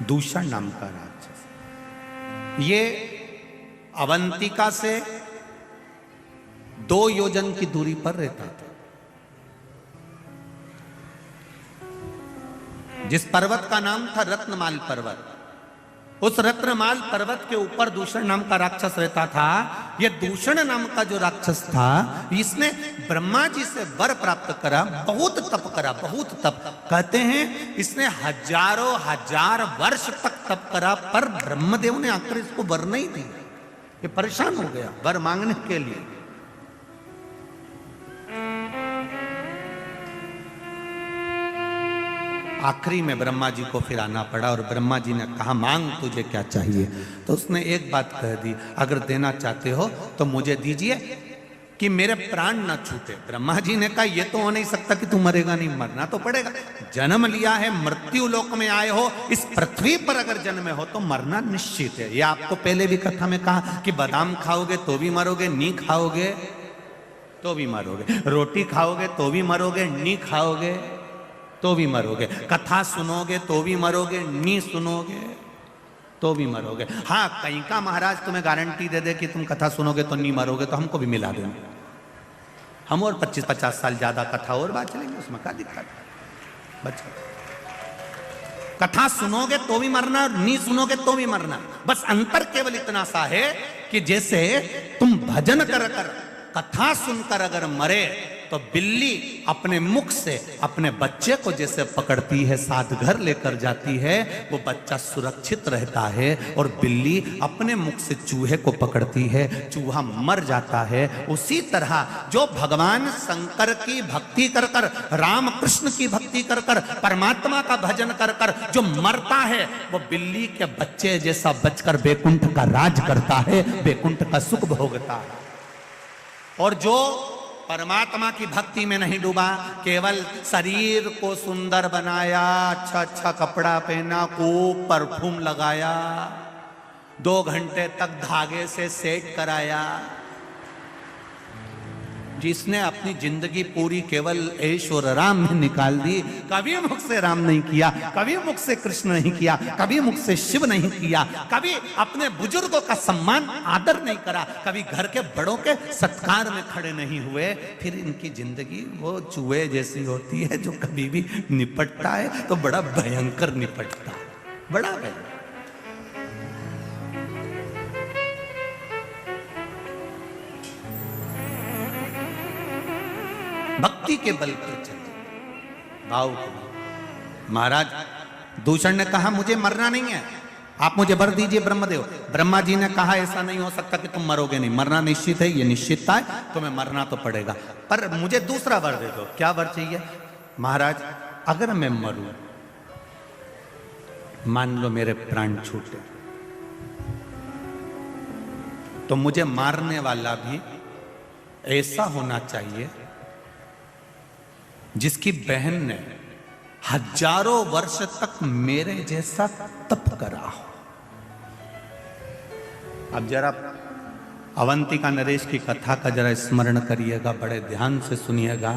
दूषण नाम का राक्षस। ये अवंतिका से 2 योजन की दूरी पर रहता था। जिस पर्वत का नाम था रत्नमाल पर्वत, उस रत्नमाल पर्वत के ऊपर दूषण नाम का राक्षस रहता था। यह दूषण नाम का जो राक्षस था, इसने ब्रह्मा जी से वर प्राप्त करा, बहुत तप करा, बहुत तप। कहते हैं इसने हजारों हजार वर्ष तक तप करा, पर ब्रह्मदेव ने आकर इसको वर नहीं दिया। ये परेशान हो गया वर मांगने के लिए। आखिरी में ब्रह्मा जी को फिर आना पड़ा और ब्रह्मा जी ने कहा, मांग तुझे क्या चाहिए? तो उसने एक बात कह दी, अगर देना चाहते हो तो मुझे दीजिए कि मेरे प्राण ना छूटे। ब्रह्मा जी ने कहा, यह तो हो नहीं सकता कि तू मरेगा नहीं, मरना तो पड़ेगा। जन्म लिया है, मृत्यु लोक में आए हो, इस पृथ्वी पर अगर जन्मे हो तो मरना निश्चित है। यह आपको पहले भी कथा में कहा कि बादाम खाओगे तो भी मरोगे, नहीं खाओगे तो भी मरोगे, रोटी खाओगे तो भी मरोगे, नहीं खाओगे तो भी मरोगे, कथा सुनोगे तो भी मरोगे, नहीं सुनोगे तो भी मरोगे। हाँ, कहीं का महाराज तुम्हें गारंटी दे दे कि तुम कथा सुनोगे तो नहीं मरोगे, तो हमको भी मिला देंगे, हम और 25-50 साल ज्यादा कथा और बात चलेंगे, उसमें क्या दिक्कत। बच्चा, कथा सुनोगे तो भी मरना, नहीं सुनोगे तो भी मरना। बस अंतर केवल इतना सा है कि जैसे तुम भजन कर कर, कथा सुनकर अगर मरे, तो बिल्ली अपने मुख से अपने बच्चे को जैसे पकड़ती है, साथ घर लेकर जाती है, वो बच्चा सुरक्षित रहता है। और बिल्ली अपने मुख से चूहे को पकड़ती है, चूहा मर जाता है। उसी तरह जो भगवान शंकर की भक्ति कर कर, राम कृष्ण की भक्ति कर कर, परमात्मा का भजन कर कर जो मरता है, वो बिल्ली के बच्चे जैसा बचकर बैकुंठ का राज करता है, बैकुंठ का सुख भोगता है। और जो परमात्मा की भक्ति में नहीं डूबा, केवल शरीर को सुंदर बनाया, अच्छा अच्छा कपड़ा पहना, खूब परफ्यूम लगाया, 2 घंटे तक धागे से सेट कराया, जिसने अपनी जिंदगी पूरी केवल ऐश और राम में निकाल दी, कभी मुख से राम नहीं किया, कभी मुख से कृष्ण नहीं किया, कभी मुख से शिव नहीं किया, कभी अपने बुजुर्गों का सम्मान आदर नहीं करा, कभी घर के बड़ों के सत्कार में खड़े नहीं हुए, फिर इनकी जिंदगी वो चूहे जैसी होती है जो कभी भी निपटता है तो बड़ा भयंकर निपटता है, बड़ा भयंकर। भक्ति के बल पर चलते, भाव के बल। महाराज दूषण ने कहा मुझे मरना नहीं है, आप मुझे वर दीजिए ब्रह्मदेव। ब्रह्मा जी ने कहा ऐसा नहीं हो सकता कि तुम मरोगे नहीं, मरना निश्चित है, ये निश्चितता है, तुम्हें मरना तो पड़ेगा, पर मुझे दूसरा वर दे दो। क्या वर चाहिए? महाराज अगर मैं मरूं, मान लो मेरे प्राण छूटे, तो मुझे मारने वाला भी ऐसा होना चाहिए जिसकी बहन ने हजारों वर्ष तक मेरे जैसा तप करा हो। अब जरा अवंतिका नरेश की कथा का जरा स्मरण करिएगा, बड़े ध्यान से सुनिएगा।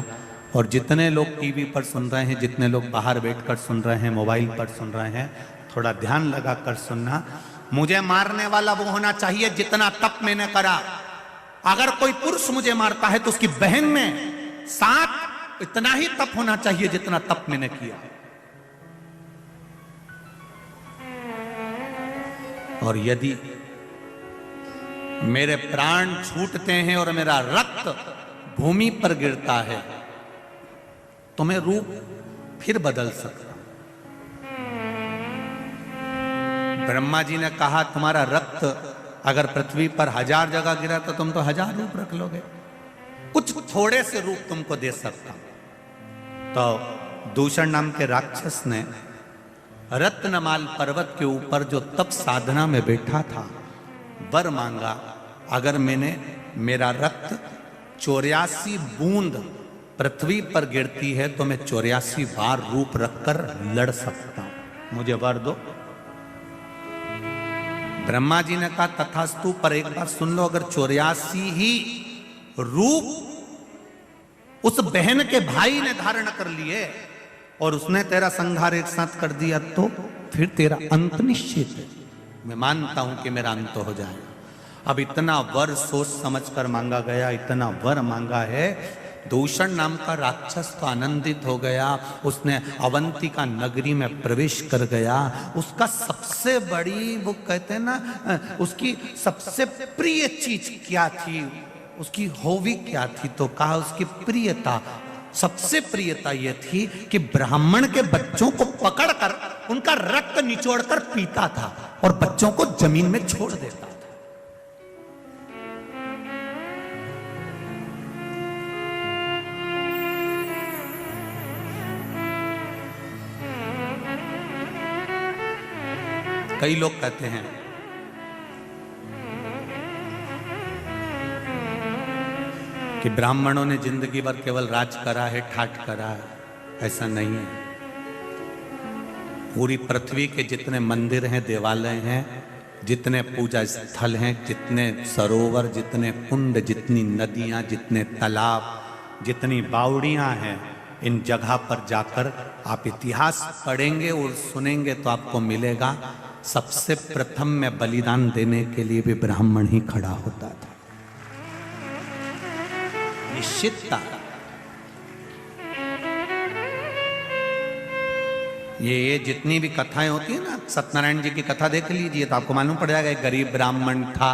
और जितने लोग टीवी पर सुन रहे हैं, जितने लोग बाहर बैठकर सुन रहे हैं, मोबाइल पर सुन रहे हैं, थोड़ा ध्यान लगाकर सुनना। मुझे मारने वाला वो होना चाहिए जितना तप मैंने करा। अगर कोई पुरुष मुझे मारता है तो उसकी बहन ने साथ इतना ही तप होना चाहिए जितना तप मैंने किया। और यदि मेरे प्राण छूटते हैं और मेरा रक्त भूमि पर गिरता है तो मैं रूप फिर बदल सकता हूं। ब्रह्मा जी ने कहा तुम्हारा रक्त अगर पृथ्वी पर 1000 जगह गिरा तो तुम तो 1000 रूप रख लोगे, कुछ थोड़े से रूप तुमको दे सकता हूं। तो दूषण नाम के राक्षस ने रत्नमाल पर्वत के ऊपर जो तप साधना में बैठा था वर मांगा, अगर मैंने मेरा रक्त 84 बूंद पृथ्वी पर गिरती है तो मैं 84 बार रूप रखकर लड़ सकता हूं, मुझे वर दो। ब्रह्मा जी ने कहा तथास्तु, पर एक बात सुन लो, अगर 84 ही रूप उस बहन के भाई ने धारण कर लिए और उसने तेरा संहार एक साथ कर दिया तो फिर तेरा अंत निश्चित है। मैं मानता हूं कि मेरा अंत हो जाएगा। अब इतना वर सोच समझकर मांगा गया, इतना वर मांगा है। दूषण नाम का राक्षस तो आनंदित हो गया, उसने अवंतिका नगरी में प्रवेश कर गया। उसका सबसे बड़ी, वो कहते हैं ना, उसकी सबसे प्रिय चीज क्या थी, उसकी हॉबी क्या थी, तो कहा उसकी प्रियता, सबसे प्रियता यह थी कि ब्राह्मण के बच्चों को पकड़कर उनका रक्त निचोड़कर पीता था और बच्चों को जमीन में छोड़ देता था। कई लोग कहते हैं कि ब्राह्मणों ने जिंदगी भर केवल राज करा है, ठाट करा है। ऐसा नहीं है। पूरी पृथ्वी के जितने मंदिर हैं, देवालय हैं, जितने पूजा स्थल हैं, जितने सरोवर, जितने कुंड, जितनी नदियां, जितने तालाब, जितनी बावड़ियां हैं, इन जगह पर जाकर आप इतिहास पढ़ेंगे और सुनेंगे तो आपको मिलेगा सबसे प्रथम में बलिदान देने के लिए भी ब्राह्मण ही खड़ा होता था। निश्चितता। ये जितनी भी कथाएं होती है ना, सत्यनारायण जी की कथा देख लीजिए तो आपको मालूम पड़ जाएगा एक गरीब ब्राह्मण था।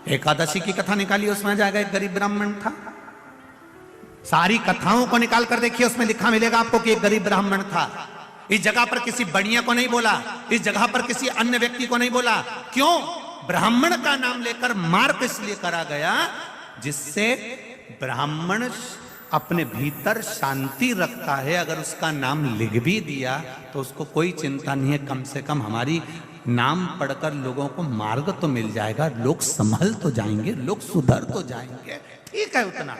एकादशी की कथा निकालिए, उसमें आ जाएगा एक गरीब ब्राह्मण था। सारी कथाओं को निकाल कर देखिए, उसमें लिखा मिलेगा आपको कि एक गरीब ब्राह्मण था। इस जगह पर किसी बढ़िया को नहीं बोला, इस जगह पर किसी अन्य व्यक्ति को नहीं बोला। क्यों? ब्राह्मण का नाम लेकर मार्क इसलिए करा गया जिससे ब्राह्मण अपने भीतर शांति रखता है। अगर उसका नाम लिख भी दिया तो उसको कोई चिंता नहीं है, कम से कम हमारी नाम पढ़कर लोगों को मार्ग तो मिल जाएगा, लोग संभल तो जाएंगे, लोग सुधर तो जाएंगे। ठीक है, उतना।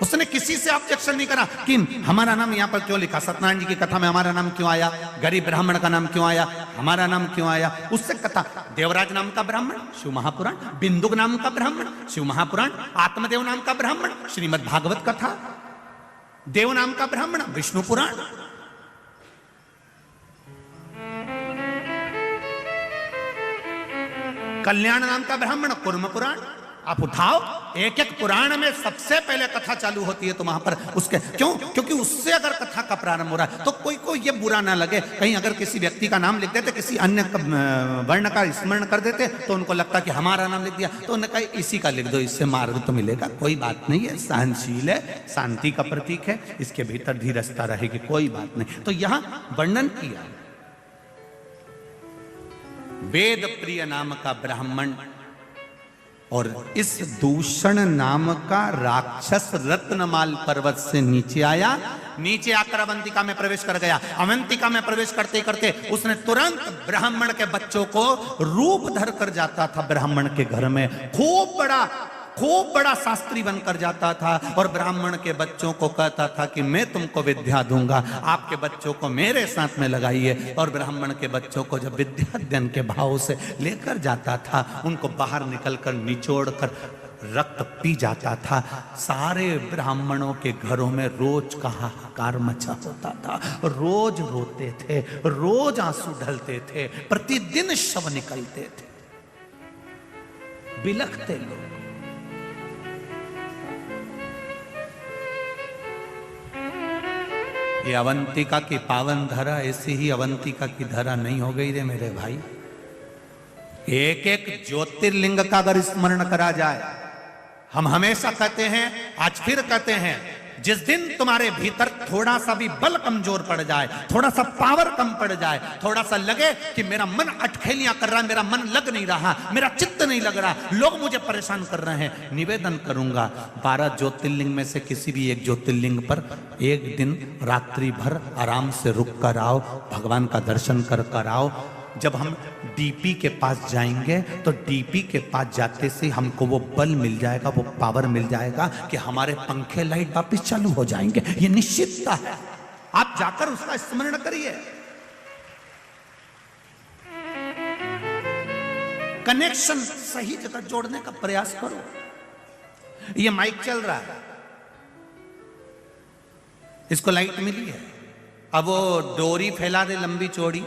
उसने किसी से ऑब्जेक्शन नहीं करा कि हमारा नाम यहां पर क्यों लिखा, सत्यनारायण जी की कथा में हमारा नाम क्यों आया, गरीब ब्राह्मण का नाम क्यों आया, हमारा नाम क्यों आया। उससे कथा, देवराज नाम का ब्राह्मण शिव महापुराण, बिंदुक नाम का ब्राह्मण शिव महापुराण, आत्मदेव नाम का ब्राह्मण श्रीमद् भागवत कथा, देव नाम का ब्राह्मण विष्णु पुराण। कल्याण नाम का ब्राह्मण कुर्म पुराण। आप उठाओ, एक एक पुराण में सबसे पहले कथा चालू होती है तो वहां पर उसके क्यों? क्योंकि उससे अगर कथा का प्रारंभ हो रहा है तो कोई को ये बुरा ना लगे। कहीं अगर किसी व्यक्ति का नाम लिख देते, किसी अन्य वर्ण का स्मरण कर देते तो उनको लगता कि हमारा नाम लिख दिया, तो उन्होंने कहा इसी का लिख दो, इससे मार्ग तो मिलेगा। कोई बात नहीं है, सहनशील है, शांति का प्रतीक है, इसके भीतर धीरजता रहेगी, कोई बात नहीं। तो यहां वर्णन किया वेद प्रिय नाम का ब्राह्मण और इस दूषण नाम का राक्षस रत्नमाल पर्वत से नीचे आया। नीचे आकर अवंतिका में प्रवेश कर गया। अवंतिका में प्रवेश करते करते उसने तुरंत ब्राह्मण के बच्चों को रूप धर कर जाता था। ब्राह्मण के घर में खूब बड़ा शास्त्री बनकर जाता था और ब्राह्मण के बच्चों को कहता था कि मैं तुमको विद्या दूंगा, आपके बच्चों को मेरे साथ में लगाइए। और ब्राह्मण के बच्चों को जब विद्या अध्ययन के भाव से लेकर जाता था, उनको बाहर निकलकर निचोड़ कर रक्त पी जाता था। सारे ब्राह्मणों के घरों में रोज का हाहाकार मचा होता था, रोज रोते थे, रोज आंसू ढलते थे, प्रतिदिन शव निकलते थे, बिलखते लोग। ये अवंतिका की पावन धरा ऐसी ही अवंतिका की धरा नहीं हो गई रे मेरे भाई। एक एक ज्योतिर्लिंग का अगर स्मरण करा जाए, हम हमेशा कहते हैं, आज फिर कहते हैं, जिस दिन तुम्हारे भीतर थोड़ा सा भी बल कमजोर पड़ जाए, थोड़ा सा पावर कम पड़ जाए, थोड़ा सा लगे कि मेरा मन अटखेलियां कर रहा है, मेरा मन लग नहीं रहा, मेरा चित्त नहीं लग रहा, लोग मुझे परेशान कर रहे हैं, निवेदन करूंगा 12 ज्योतिर्लिंग में से किसी भी एक ज्योतिर्लिंग पर एक दिन रात्रि भर आराम से रुक कर आओ, भगवान का दर्शन कर आओ। जब हम डीपी के पास जाएंगे तो डीपी के पास जाते से हमको वो बल मिल जाएगा, वो पावर मिल जाएगा कि हमारे पंखे लाइट वापस चालू हो जाएंगे। ये निश्चितता है। आप जाकर उसका स्मरण करिए। कनेक्शन सही जगह जोड़ने का प्रयास करो। ये माइक चल रहा है, इसको लाइट मिली है, अब वो डोरी फैला दे लंबी चौड़ी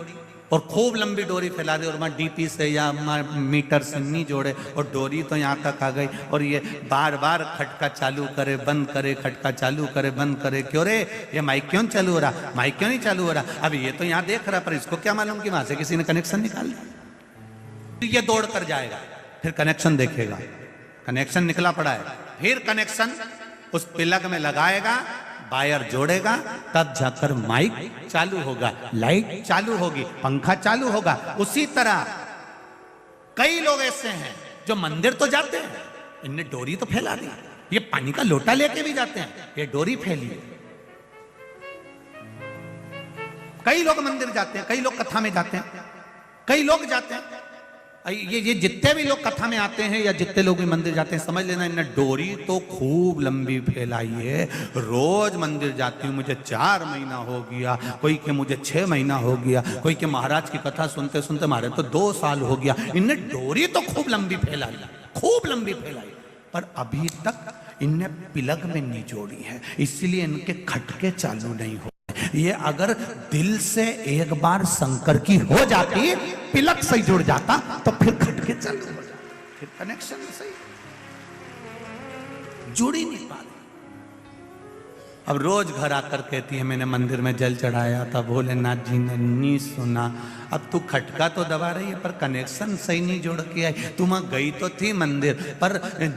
और खूब लंबी डोरी फैला दे और वहाँ डीपी से या मीटर से नहीं जोड़े और डोरी तो यहाँ तक आ गई और ये बार बार खटका चालू करे बंद करे, खटका चालू करे बंद करे। क्यों रे, ये माइक क्यों चालू हो रहा, माइक क्यों नहीं चालू हो रहा? अब ये तो यहाँ देख रहा, पर इसको क्या मालूम कि वहां से किसी ने कनेक्शन निकाल दिया। ये दौड़ कर जाएगा, फिर कनेक्शन देखेगा, कनेक्शन निकला पड़ा है, फिर कनेक्शन उस प्लग में लगाएगा, वायर जोड़ेगा, तब जाकर माइक चालू होगा, लाइट चालू होगी, पंखा चालू होगा। उसी तरह कई लोग ऐसे हैं जो मंदिर तो जाते हैं, इनने डोरी तो फैला दी, ये पानी का लोटा लेके भी जाते हैं, ये डोरी फैली। कई लोग मंदिर जाते हैं, कई लोग कथा में जाते हैं, कई लोग जाते हैं, ये जितने भी लोग कथा में आते हैं या जितने लोग भी मंदिर जाते हैं, समझ लेना इन्हें डोरी तो खूब लंबी फैलाई है। रोज मंदिर जाती हूँ, मुझे 4 महीना हो गया, कोई के मुझे 6 महीना हो गया, कोई के महाराज की कथा सुनते सुनते हमारे तो 2 साल हो गया। इन्हें डोरी तो खूब लंबी फैलाई, खूब लंबी फैलाई, पर अभी तक इनने पिलक में नहीं जोड़ी है, इसलिए इनके खटके चालू नहीं हो। ये अगर दिल से एक बार शंकर की हो जाती, पिलक सही जुड़ जाता, तो फिर खटके चालू हो जाते, फिर कनेक्शन सही जुड़ ही नहीं पा रही। अब रोज घर आकर कहती है मैंने मंदिर में जल चढ़ाया था, भोलेनाथ जी ने नहीं सुना। अब तू खटका तो दबा रही है पर कनेक्शन सही नहीं जोड़ के आई। तू वहां गई तो थी मंदिर, पर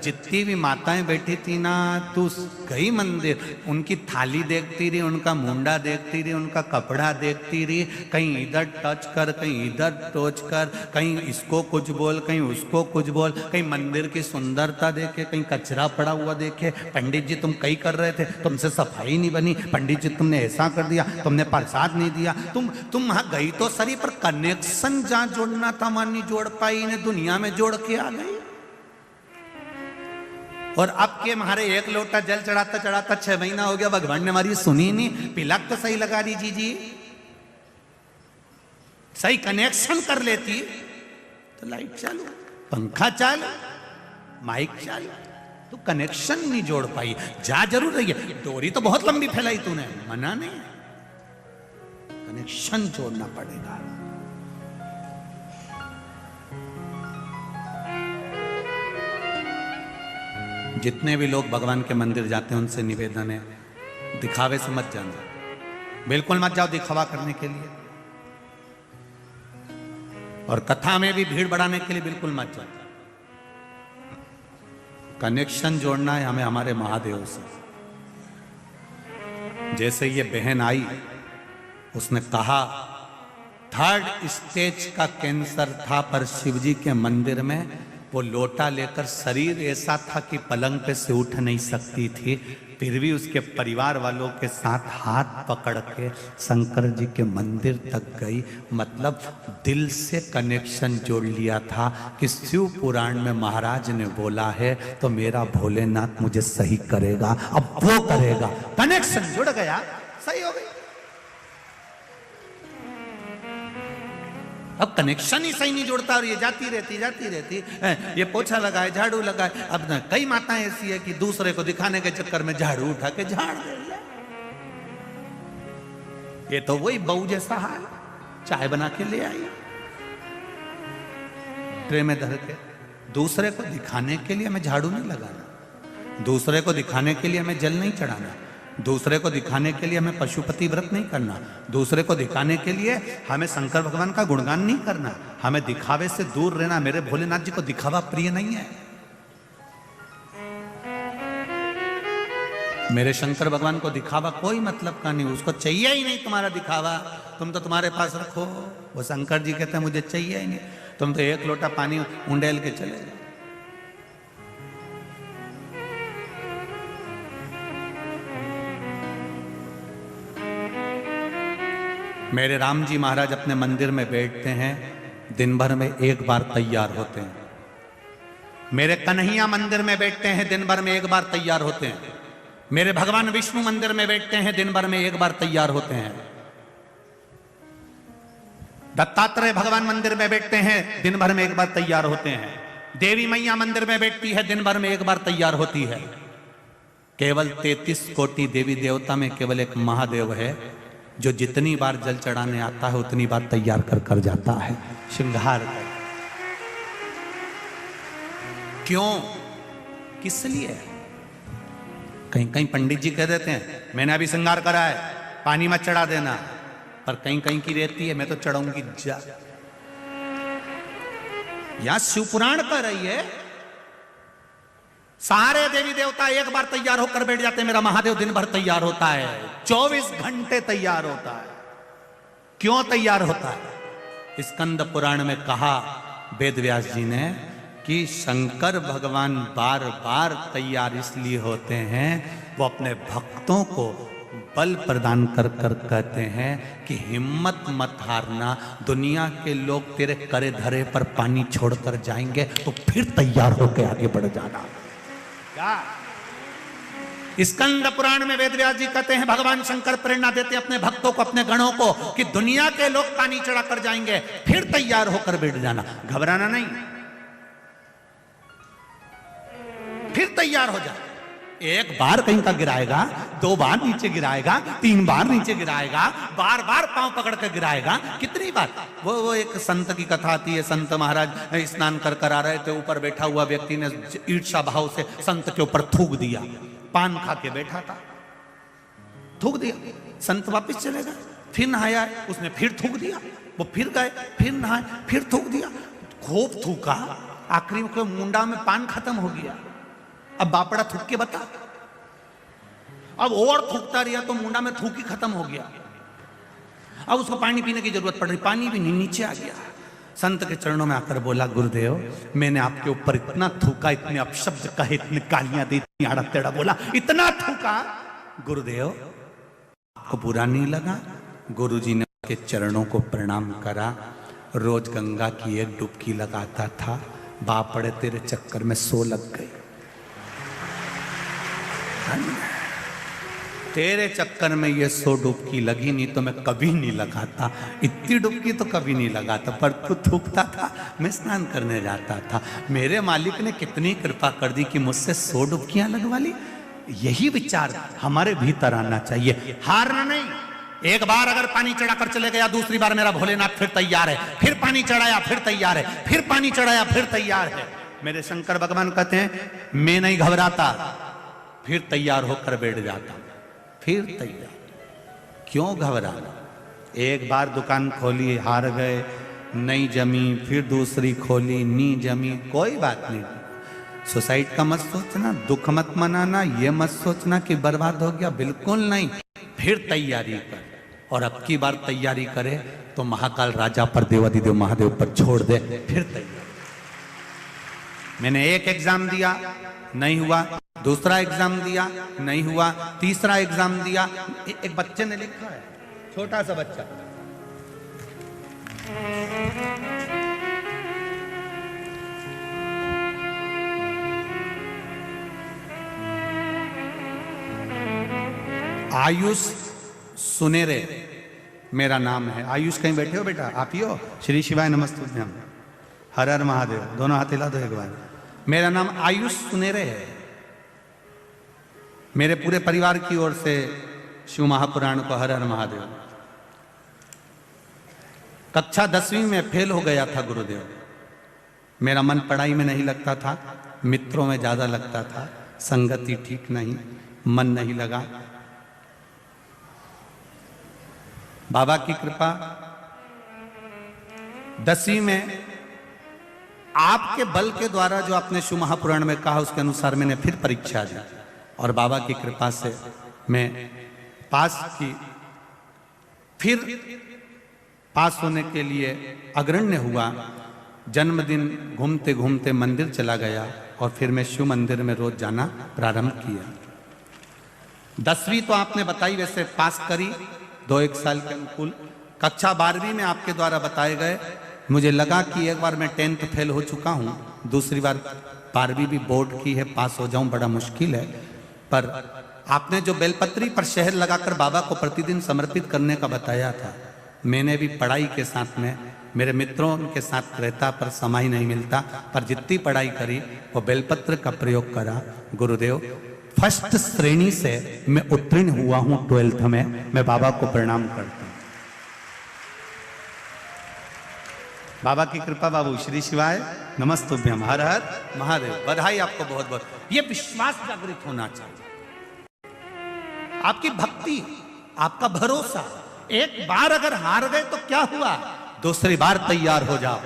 जितनी भी माताएं बैठी थी ना, तू गई मंदिर, उनकी थाली देखती रही, उनका मुंडा देखती रही, उनका कपड़ा देखती रही, कहीं इधर टच कर, कहीं इधर टच कर, कहीं इसको कुछ बोल, कहीं उसको कुछ बोल, कहीं मंदिर की सुंदरता देखे, कहीं कचरा पड़ा हुआ देखे। पंडित जी तुम कहीं कर रहे थे, तुमसे सफाई नहीं बनी, पंडित जी तुमने ऐसा कर दिया, तुमने प्रसाद नहीं दिया। तुम वहां गई तो सही, पर कनेक्शन जहां जोड़ना था वहां नहीं जोड़ पाई, इन्हें दुनिया में जोड़ के आ गई। और अब के हमारे 1 लोटा जल चढ़ाता चढ़ाता 6 महीना हो गया, भगवान ने हमारी सुनी नहीं। पिलक तो सही लगा दीजिए जी, सही कनेक्शन कर लेती तो लाइट चालू, पंखा चालू, माइक चालू, तो कनेक्शन नहीं जोड़ पाई। जा जरूर रही है, डोरी तो बहुत लंबी फैलाई तूने, मना नहीं, कनेक्शन जोड़ना पड़ेगा। जितने भी लोग भगवान के मंदिर जाते हैं उनसे निवेदन है, दिखावे से मत जाना, बिल्कुल मत जाओ दिखावा करने के लिए, और कथा में भी भीड़ बढ़ाने के लिए बिल्कुल मत जाओ। कनेक्शन जोड़ना है हमें हमारे महादेव से। जैसे ये बहन आई, उसने कहा 3rd स्टेज का कैंसर था, पर शिवजी के मंदिर में वो लोटा लेकर, शरीर ऐसा था कि पलंग पे से उठ नहीं सकती थी, फिर भी उसके परिवार वालों के साथ हाथ पकड़ के शंकर जी के मंदिर तक गई। मतलब दिल से कनेक्शन जोड़ लिया था कि शिव पुराण में महाराज ने बोला है तो मेरा भोलेनाथ मुझे सही करेगा, अब वो करेगा। कनेक्शन जुड़ गया, सही हो गई। अब कनेक्शन ही सही नहीं जुड़ता और ये जाती रहती ये पोछा लगाए, झाड़ू लगाए। अब ना कई माताएं ऐसी है कि दूसरे को दिखाने के चक्कर में झाड़ू उठा के झाड़ दे। ये तो वही बहू जैसा हाल, चाय बना के ले आई ट्रे में धर के। दूसरे को दिखाने के लिए हमें झाड़ू नहीं लगाना, दूसरे को दिखाने के लिए हमें जल नहीं चढ़ाना, दूसरे को दिखाने के लिए हमें पशुपति व्रत नहीं करना, दूसरे को दिखाने के लिए हमें शंकर भगवान का गुणगान नहीं करना। हमें दिखावे से दूर रहना। मेरे भोलेनाथ जी को दिखावा प्रिय नहीं है। मेरे शंकर भगवान को दिखावा कोई मतलब का नहीं, उसको चाहिए ही नहीं तुम्हारा दिखावा। तुम तो तुम्हारे पास रखो, वो शंकर जी कहते हैं मुझे चाहिए ही नहीं। तुम तो 1 लोटा पानी उंडेल के चले जाओ। मेरे राम जी महाराज अपने मंदिर में बैठते हैं, दिन भर में 1 बार तैयार होते हैं। मेरे कन्हैया मंदिर में बैठते हैं, दिन भर में 1 बार तैयार होते हैं। मेरे भगवान विष्णु मंदिर में बैठते हैं, दिन भर में 1 बार तैयार होते हैं। दत्तात्रेय भगवान मंदिर में बैठते हैं, दिन भर में 1 बार तैयार होते हैं। देवी मैया मंदिर में बैठती है, दिन भर में 1 बार तैयार होती है। केवल 33 कोटि देवी देवता में केवल एक महादेव है जो जितनी बार जल चढ़ाने आता है उतनी बार तैयार कर जाता है, श्रृंगार कर। क्यों, किस लिए? कहीं कहीं पंडित जी कह देते हैं मैंने अभी श्रृंगार करा है, पानी मत चढ़ा देना, पर कहीं कहीं की रहती है मैं तो चढ़ाऊंगी जा। यहां शिव पुराण कर रही है, सारे देवी देवता 1 बार तैयार होकर बैठ जाते हैं, मेरा महादेव दिन भर तैयार होता है, 24 घंटे तैयार होता है। क्यों तैयार होता है? स्कंद पुराण में कहा वेद व्यास जी ने कि शंकर भगवान बार बार तैयार इसलिए होते हैं, वो अपने भक्तों को बल प्रदान कर कर कहते हैं कि हिम्मत मत हारना, दुनिया के लोग तेरे करे धरे पर पानी छोड़कर जाएंगे तो फिर तैयार होकर आगे बढ़ जाना। क्या स्कंद पुराण में वेदव्यास जी कहते हैं, भगवान शंकर प्रेरणा देते अपने भक्तों को, अपने गणों को, कि दुनिया के लोग पानी चढ़ा कर जाएंगे फिर तैयार होकर बैठ जाना, घबराना नहीं, फिर तैयार हो जा। एक बार कहीं का गिराएगा, 2 बार नीचे गिराएगा, 3 बार नीचे गिराएगा, बार बार पांव पकड़ कर गिराएगा, कितनी बार। वो एक संत की कथा आती है, संत महाराज स्नान कर कर आ रहे थे, ऊपर बैठा हुआ व्यक्ति ने ईर्ष्या भाव से संत के ऊपर थूक दिया, पान खा के बैठा था, थूक दिया, संत वापस चले गए, फिर नहाया, उसने फिर थूक दिया, वो फिर गए, फिर नहाए, फिर थूक दिया, खूब थूका, आखिरी में मुंडा में पान खत्म हो गया। अब बापड़ा थूक के बता, अब और थूकता रहा तो मुंडा में थूक ही खत्म हो गया। अब उसको पानी पीने की जरूरत पड़ रही, पानी भी नीचे आ गया। संत के चरणों में आकर बोला, गुरुदेव मैंने आपके ऊपर इतना थूका, इतने अपशब्द कहे, इतनी गालियां दी, इतनी आड़ा टेढ़ा बोला, इतना थूका, गुरुदेव आपको बुरा नहीं लगा? गुरुजी ने उसके चरणों को प्रणाम करा, रोज गंगा की एक डुबकी लगाता था, बापड़े तेरे चक्कर में 100 लग गई, तेरे चक्कर में ये 100 डुबकी लगी, नहीं तो मैं कभी नहीं लगाता, इतनी डुबकी तो कभी नहीं लगाता, पर तू थूकता था, मैं स्नान करने जाता था, मेरे मालिक ने कितनी कृपा कर दी कि मुझसे 100 डुबकियां लगवा ली। यही विचार हमारे भीतर आना चाहिए, हारना नहीं। एक बार अगर पानी चढ़ाकर चले गया, दूसरी बार मेरा भोलेनाथ फिर तैयार है, फिर पानी चढ़ाया फिर तैयार है, फिर पानी चढ़ाया फिर तैयार है। मेरे शंकर भगवान कहते हैं, मैं नहीं घबराता, फिर तैयार होकर बैठ जाता, फिर तैयार। क्यों घबराना? एक बार दुकान खोली, हार गए, नहीं जमी, फिर दूसरी खोली, नहीं जमी, कोई बात नहीं। सुसाइड का मत सोचना, दुख मत मनाना, ये मत सोचना कि बर्बाद हो गया, बिल्कुल नहीं, फिर तैयारी कर। और अब की बार तैयारी करे तो महाकाल राजा पर, देवाधिदेव महादेव पर छोड़ दे, फिर तैयारी। मैंने एक एग्जाम दिया, नहीं हुआ, दूसरा एग्जाम दिया, नहीं हुआ, तीसरा एग्जाम दिया। एक बच्चे ने लिखा है, छोटा सा बच्चा, आयुष सुनेरे मेरा नाम है। आयुष कहीं बैठे हो बेटा? आप ही हो? श्री शिवाय नमस्तुभ्यम, हर हर महादेव, दोनों हाथ हिला दो एक बार। मेरा नाम आयुष सुनेरे है। मेरे पूरे परिवार की ओर से शिव महापुराण को हर हर महादेव। कक्षा 10वीं में फेल हो गया था गुरुदेव। मेरा मन पढ़ाई में नहीं लगता था, मित्रों में ज्यादा लगता था, संगति ठीक नहीं, मन नहीं लगा। बाबा की कृपा, 10वीं में आपके बल के द्वारा जो आपने शिव महापुराण में कहा उसके अनुसार मैंने फिर परीक्षा दी और बाबा की कृपा से मैं पास की। फिर पास होने के लिए अग्रण्य हुआ। जन्मदिन घूमते घूमते मंदिर चला गया और फिर मैं शिव मंदिर में रोज जाना प्रारंभ किया। 10वीं तो आपने बताई, वैसे पास करी 2-1 साल के अनुकूल। कक्षा 12वीं में आपके द्वारा बताए गए, मुझे लगा कि एक बार मैं 10th फेल हो चुका हूँ, दूसरी बार 12वीं भी बोर्ड की है, पास हो जाऊं बड़ा मुश्किल है। पर आपने जो बेलपत्री पर शहद लगाकर बाबा को प्रतिदिन समर्पित करने का बताया था, मैंने भी पढ़ाई के साथ में मेरे मित्रों के साथ रहता पर समय नहीं मिलता, पर जितनी पढ़ाई करी वो बेलपत्र का प्रयोग करा। गुरुदेव फर्स्ट श्रेणी से मैं उत्तीर्ण हुआ हूं 12th में। मैं बाबा को प्रणाम करता हूं। बाबा की कृपा। बाबू श्री शिवाय नमस्तुभ्यम, हर हर महादेव। बधाई आपको बहुत बहुत। ये विश्वास जागृत होना चाहिए, आपकी भक्ति, आपका भरोसा। एक बार अगर हार गए तो क्या हुआ, दूसरी बार तैयार हो जाओ।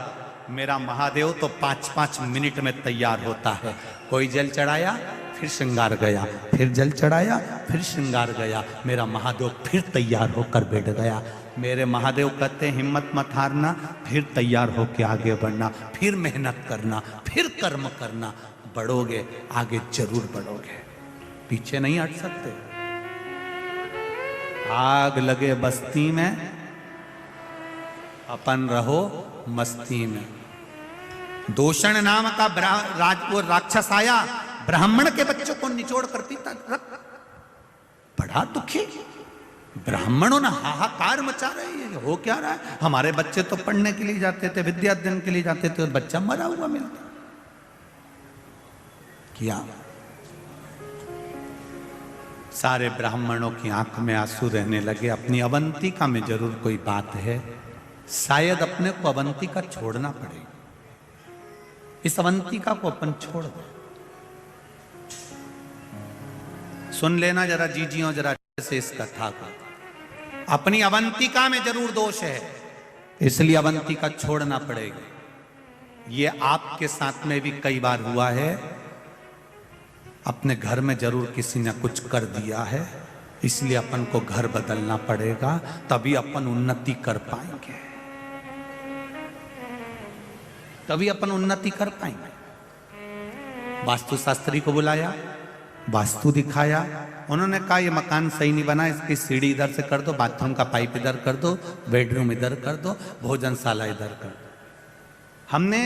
मेरा महादेव तो 5-5 मिनट में तैयार होता है। कोई जल चढ़ाया फिर श्रृंगार गया, फिर जल चढ़ाया फिर श्रृंगार गया। मेरा महादेव फिर तैयार होकर बैठ गया। मेरे महादेव कहते हैं हिम्मत मत हारना, फिर तैयार होकर आगे बढ़ना, फिर मेहनत करना, फिर कर्म करना। बढ़ोगे, आगे जरूर बढ़ोगे, पीछे नहीं हट सकते। आग लगे बस्ती में, अपन रहो मस्ती में। दूषण नाम का वो राक्षस आया, ब्राह्मण के बच्चों को निचोड़ कर पीता। बड़ा दुखी, ब्राह्मणों ने हाहाकार मचा रहे हैं, हो क्या रहा है? हमारे बच्चे तो पढ़ने के लिए जाते थे, विद्या अध्ययन के लिए जाते थे, और बच्चा मरा हुआ मिलता। क्या सारे ब्राह्मणों की आंख में आंसू रहने लगे। अपनी अवंतिका में जरूर कोई बात है, शायद अपने को अवंतिका छोड़ना पड़ेगा। इस अवंतिका को अपन छोड़ दो। सुन लेना जरा जीजियों, जरा से इस कथा को। अपनी अवंतिका में जरूर दोष है, इसलिए अवंतिका छोड़ना पड़ेगा। ये आपके साथ में भी कई बार हुआ है। अपने घर में जरूर किसी ने कुछ कर दिया है, इसलिए अपन को घर बदलना पड़ेगा, तभी अपन उन्नति कर पाएंगे, तभी अपन उन्नति कर पाएंगे। वास्तुशास्त्री को बुलाया, वास्तु दिखाया, उन्होंने कहा ये मकान सही नहीं बना, इसकी सीढ़ी इधर से कर दो, बाथरूम का पाइप इधर कर दो, बेडरूम इधर कर दो, भोजनशाला इधर कर दो। हमने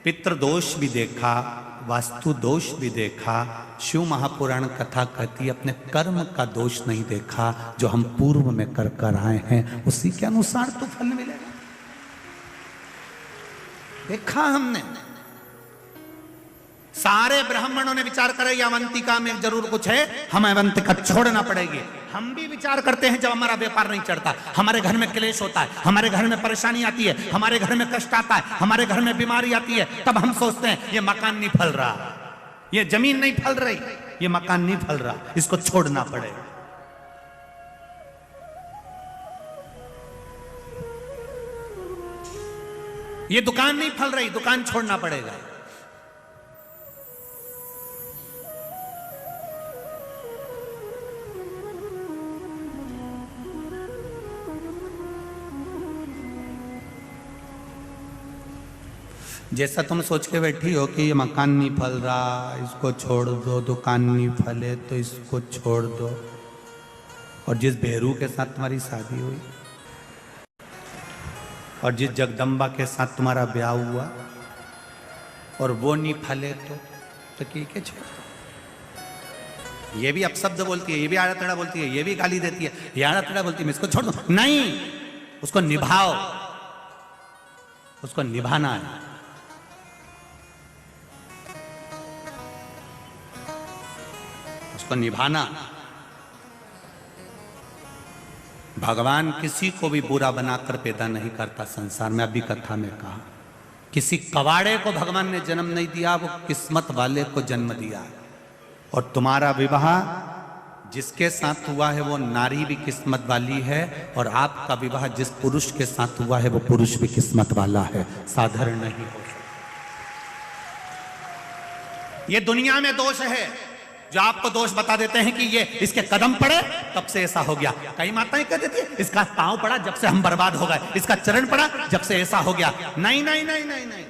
पितृ दोष भी देखा, वास्तु दोष भी देखा। शिव महापुराण कथा कहती है अपने कर्म का दोष नहीं देखा, जो हम पूर्व में कर कर आए हैं उसी के अनुसार तो फल मिलेगा। देखा हमने, सारे ब्राह्मणों ने विचार करे अवंतिका में जरूर कुछ है, हमें अवंतिका छोड़ना पड़ेगी। हम भी विचार करते हैं जब हमारा व्यापार नहीं चढ़ता, हमारे घर में क्लेश होता है, हमारे घर में परेशानी आती है, हमारे घर में कष्ट आता है, हमारे घर में बीमारी आती है, तब हम सोचते हैं ये मकान नहीं फल रहा, ये जमीन नहीं फल रही, ये मकान नहीं फल रहा, इसको छोड़ना पड़ेगा। ये दुकान नहीं फल रही, दुकान छोड़ना पड़ेगा। जैसा तुम सोच के बैठी हो कि ये मकान नहीं फल रहा, इसको छोड़ दो, दुकान नहीं फले तो इसको छोड़ दो, और जिस भेरू के साथ तुम्हारी शादी हुई और जिस जगदम्बा के साथ तुम्हारा ब्याह हुआ और वो नहीं फले तो ठीक है छोड़ दो। ये भी अपशब्द बोलती है, ये भी आड़ा तड़ा बोलती है, ये भी गाली देती है, ये आड़ा तड़ा बोलती है, मैं इसको छोड़ दो। नहीं, उसको निभाओ, उसको निभाना है। उसको निभाना। भगवान किसी को भी बुरा बनाकर पैदा नहीं करता संसार में। अभी कथा में कहा किसी कवाड़े को भगवान ने जन्म नहीं दिया, वो किस्मत वाले को जन्म दिया। और तुम्हारा विवाह जिसके साथ हुआ है वो नारी भी किस्मत वाली है, और आपका विवाह जिस पुरुष के साथ हुआ है वो पुरुष भी किस्मत वाला है, साधारण नहीं हो सकता। ये दुनिया में दोष है जो आपको दोष बता देते हैं कि ये इसके कदम पड़े तब से ऐसा हो गया। कई माताएं कह देती है इसका पांव पड़ा जब से हम बर्बाद हो गए, इसका चरण पड़ा जब से ऐसा हो गया। नहीं नहीं नहीं नहीं नहीं,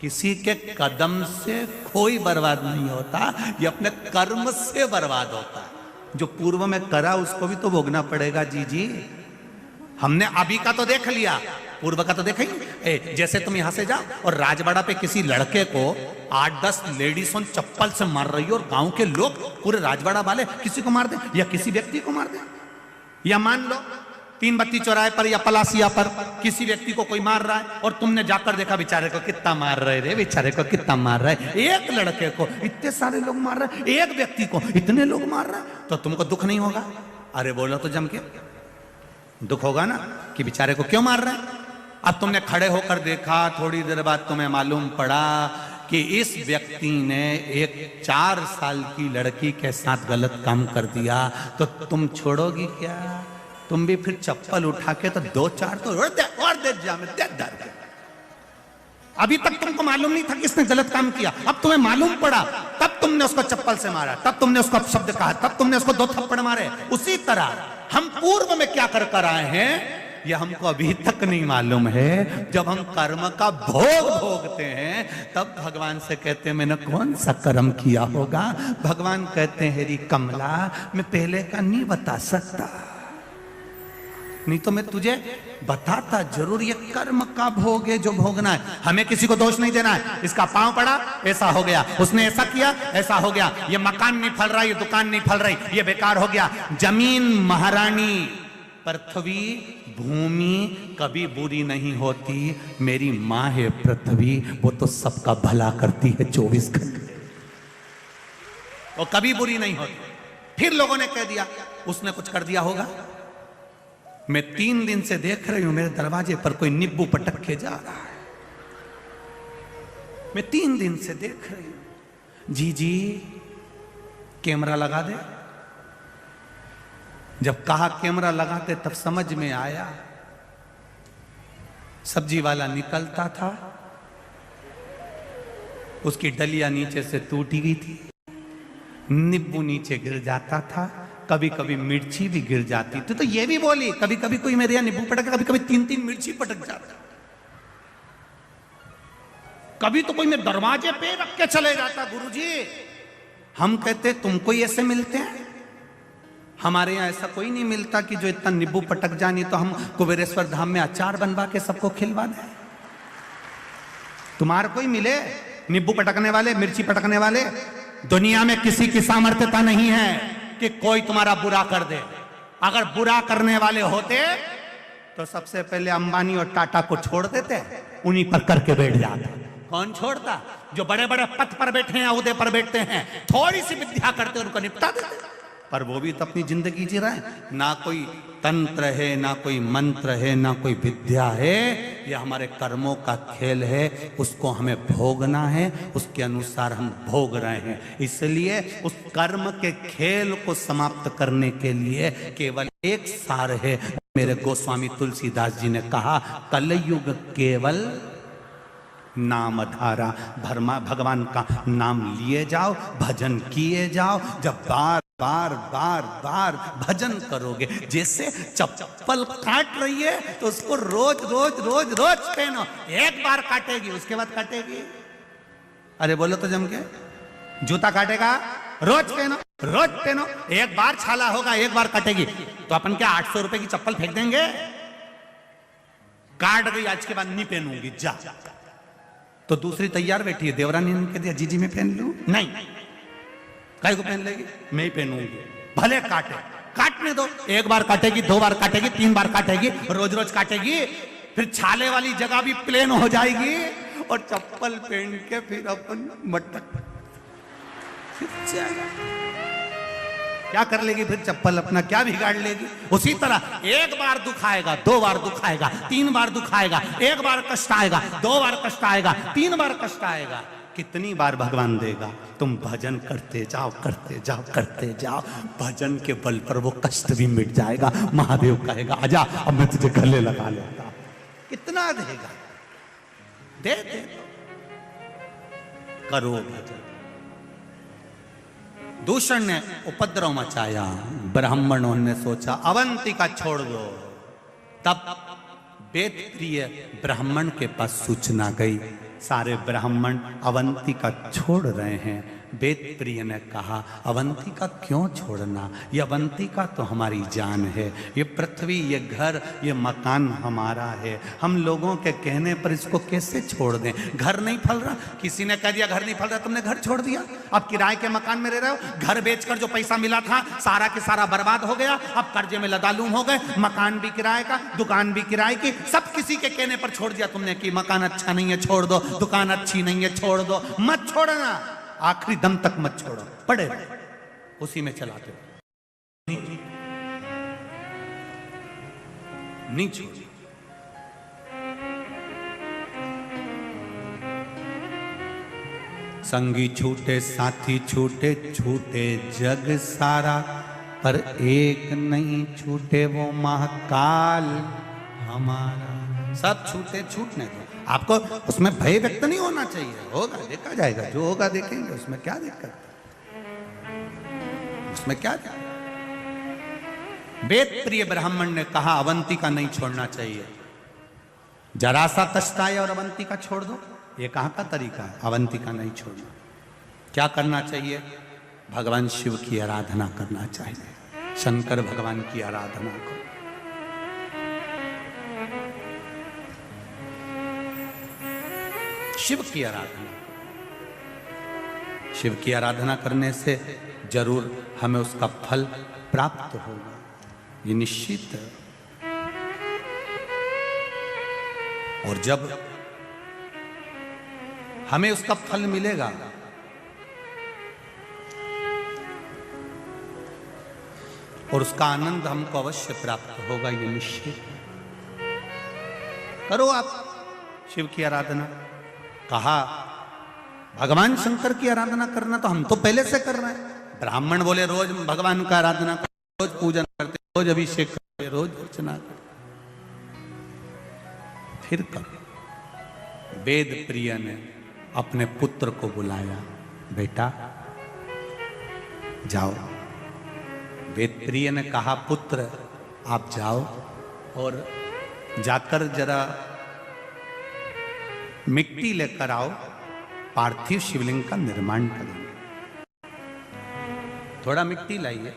किसी के कदम से कोई बर्बाद नहीं होता, ये अपने कर्म से बर्बाद होता है। जो पूर्व में करा उसको भी तो भोगना पड़ेगा। जी जी, हमने अभी का तो देख लिया, पूर्व का तो देखा ही। जैसे तुम यहां से जाओ और राजवाड़ा पे किसी लड़के को 8-10 लेडीज चप्पल से मार रही हो और गांव के लोग पूरे राजवाड़ा वाले किसी को मार दे या किसी व्यक्ति को मार दे, या मान लो 3 बत्ती चौराहे पर या पलासिया पर किसी व्यक्ति को कोई मार रहा है और तुमने जाकर देखा बेचारे को कितना मार रहे रे, बेचारे को कितना मार रहा है। एक लड़के को इतने सारे लोग मार रहे हैं, एक व्यक्ति को इतने लोग मार रहे हैं, तो तुमको दुख नहीं होगा? अरे बोलो तो जम के, दुख होगा ना कि बेचारे को क्यों मार रहे हैं। अब तुमने खड़े होकर देखा, थोड़ी देर बाद तुम्हें मालूम पड़ा कि इस व्यक्ति ने एक 4 साल की लड़की के साथ गलत काम कर दिया, तो तुम छोड़ोगी क्या? तुम भी फिर चप्पल उठा के तो 2-4 तो और दे जामे दे दर के। अभी तक तुमको मालूम नहीं था कि इसने गलत काम किया, अब तुम्हें मालूम पड़ा, तब तुमने उसको चप्पल से मारा, तब तुमने उसको अपशब्द कहा, तब तुमने उसको 2 थप्पड़ मारे। उसी तरह हम पूर्व में क्या कर कर आए हैं ये हमको अभी तक नहीं मालूम है। जब हम कर्म का भोग भोगते हैं तब भगवान से कहते हैं मैंने कौन सा कर्म किया होगा। भगवान कहते हैं हेरी कमला, मैं पहले का नहीं बता सकता, नहीं तो मैं तुझे बताता जरूर। ये कर्म का भोग है जो भोगना है। हमें किसी को दोष नहीं देना है। इसका पांव पड़ा ऐसा हो गया, उसने ऐसा किया ऐसा हो गया, ये मकान नहीं फल रहा, ये दुकान नहीं फल रही, ये बेकार हो गया। जमीन महारानी, पृथ्वी भूमि कभी बुरी नहीं होती। मेरी माँ है पृथ्वी, वो तो सबका भला करती है 24 घंटे, वो कभी बुरी नहीं होती। फिर लोगों ने कह दिया उसने कुछ कर दिया होगा। मैं 3 दिन से देख रही हूं मेरे दरवाजे पर कोई नींबू पटक के जा रहा है। मैं 3 दिन से देख रही हूं। जी कैमरा लगा दे। जब कहा कैमरा लगाते तब समझ में आया। सब्जी वाला निकलता था, उसकी डलिया नीचे से टूटी गई थी, नींबू नीचे गिर जाता था, कभी कभी मिर्ची भी गिर जाती थी। तो ये भी बोली कभी कभी कोई मेरे यहां नींबू पटक, कभी कभी 3-3 मिर्ची पटक जाता, कभी तो कोई मेरे दरवाजे पे रख के चले जाता। गुरुजी हम कहते तुमको ऐसे मिलते हैं? हमारे यहां ऐसा कोई नहीं मिलता कि जो इतना नींबू पटक जानी तो हम कुबेरेश्वर धाम में अचार बनवा के सबको खिलवा दें। तुम्हारे कोई मिले नींबू पटकने वाले, मिर्ची पटकने वाले? दुनिया में किसी की सामर्थ्यता नहीं है कि कोई तुम्हारा बुरा कर दे। अगर बुरा करने वाले होते तो सबसे पहले अंबानी और टाटा को छोड़ देते, उन्हीं पर करके बैठ जाते। कौन छोड़ता? जो बड़े बड़े पद पर बैठे हैं, उहदे पर बैठते हैं, थोड़ी सी विद्या करते उनको निपटा देते। पर वो भी तो अपनी जिंदगी जी रहे हैं। ना कोई तंत्र है, ना कोई मंत्र है, ना कोई विद्या है। ये हमारे कर्मों का खेल है, उसको हमें भोगना है, उसके अनुसार हम भोग रहे हैं। इसलिए उस कर्म के खेल को समाप्त करने के लिए केवल एक सार है। मेरे गोस्वामी तुलसीदास जी ने कहा कलयुग केवल नामधारा। भगवान का नाम लिए जाओ, भजन किए जाओ। जब बार बार बार बार भजन करोगे, जैसे चप्पल काट रही है तो उसको रोज रोज रोज रोज पहनो। एक बार काटेगी उसके बाद काटेगी। अरे बोलो तो जम के, जूता काटेगा रोज पहनो, रोज पहनो। एक बार छाला होगा, एक बार काटेगी तो अपन क्या 800 रुपए की चप्पल फेंक देंगे? काट गई आज के बाद नहीं पहनूंगी, जा। तो दूसरी तैयार बैठी है, देवरानी ने कह दिया जीजी मैं पहन लूं? नहीं, काय को पहन लेगी? मैं ही पहनूंगी। भले काटे, काटने दो। एक बार काटेगी, 2 बार काटेगी, 3 बार काटेगी, रोज रोज काटेगी, फिर छाले वाली जगह भी प्लेन हो जाएगी और चप्पल पहन के फिर अपन मटक क्या कर लेगी? फिर चप्पल अपना क्या बिगाड़ लेगी? उसी तरह एक बार दुखाएगा, 2 बार दुखाएगा, 3 बार दुखाएगा, 1 बार कष्ट आएगा, 2 बार कष्ट आएगा, 3 बार कष्ट आएगा। कितनी बार भगवान देगा? तुम भजन करते जाओ, करते जाओ, करते जाओ। भजन के बल पर वो कष्ट भी मिट जाएगा। महादेव कहेगा आजा अब मैं तुझे गले लगा लेता। कितना देगा? दे दे, करो भजन। दूषण ने उपद्रव मचाया, ब्राह्मणों ने सोचा अवंतिका छोड़ दो। तब वेद प्रिय ब्राह्मण के पास सूचना गई, सारे ब्राह्मण अवंतिका छोड़ रहे हैं। वेद प्रिय ने कहा अवंतिका क्यों छोड़ना? ये अवंतिका तो हमारी जान है, ये पृथ्वी, ये घर, ये मकान हमारा है। हम लोगों के कहने पर इसको कैसे छोड़ दें? घर नहीं फल रहा, किसी ने कह दिया घर नहीं फल रहा, तुमने घर छोड़ दिया। अब किराए के मकान में रह रहे हो। घर बेचकर जो पैसा मिला था सारा के सारा बर्बाद हो गया। अब कर्जे में लदालूम हो गए। मकान भी किराए का, दुकान भी किराए की, सब किसी के कहने पर छोड़ दिया तुमने कि मकान अच्छा नहीं है छोड़ दो, दुकान अच्छी नहीं है छोड़ दो। मत छोड़ना, आखिरी दम तक मत छोड़ो, पड़े उसी में चलाते हो। नहीं छोड़ो। संगी छूटे, साथी छूटे, छूटे जग सारा, पर एक नहीं छूटे वो महाकाल हमारा। सब छूटे, छूटने दो। आपको उसमें भय व्यक्त नहीं होना चाहिए। होगा, देखा जाएगा, जो होगा देखेंगे, उसमें क्या दिक्कत है? उसमें क्या वेद प्रिय ब्राह्मण ने कहा अवंतिका नहीं छोड़ना चाहिए। जरा सा कष्ट आए और अवंतिका छोड़ दो, ये कहाँ का तरीका है? अवंतिका नहीं छोड़ना। क्या करना चाहिए? भगवान शिव की आराधना करना चाहिए। शंकर भगवान की आराधना करो। शिव की आराधना, शिव की आराधना करने से जरूर हमें उसका फल प्राप्त होगा, ये निश्चित है। और जब हमें उसका फल मिलेगा और उसका आनंद हमको अवश्य प्राप्त होगा, ये निश्चित। करो आप शिव की आराधना। कहा भगवान शंकर की आराधना करना तो हम तो पहले से कर रहे हैं। ब्राह्मण बोले रोज भगवान का आराधना करते, रोज पूजन करते, रोज अभिषेक करते, रोज अर्चना करते। फिर करो। वेद प्रिय ने अपने पुत्र को बुलाया, बेटा जाओ। वेद प्रिय ने कहा पुत्र आप जाओ और जाकर जरा मिट्टी लेकर आओ, पार्थिव शिवलिंग का निर्माण करेंगे। थोड़ा मिट्टी लाइए,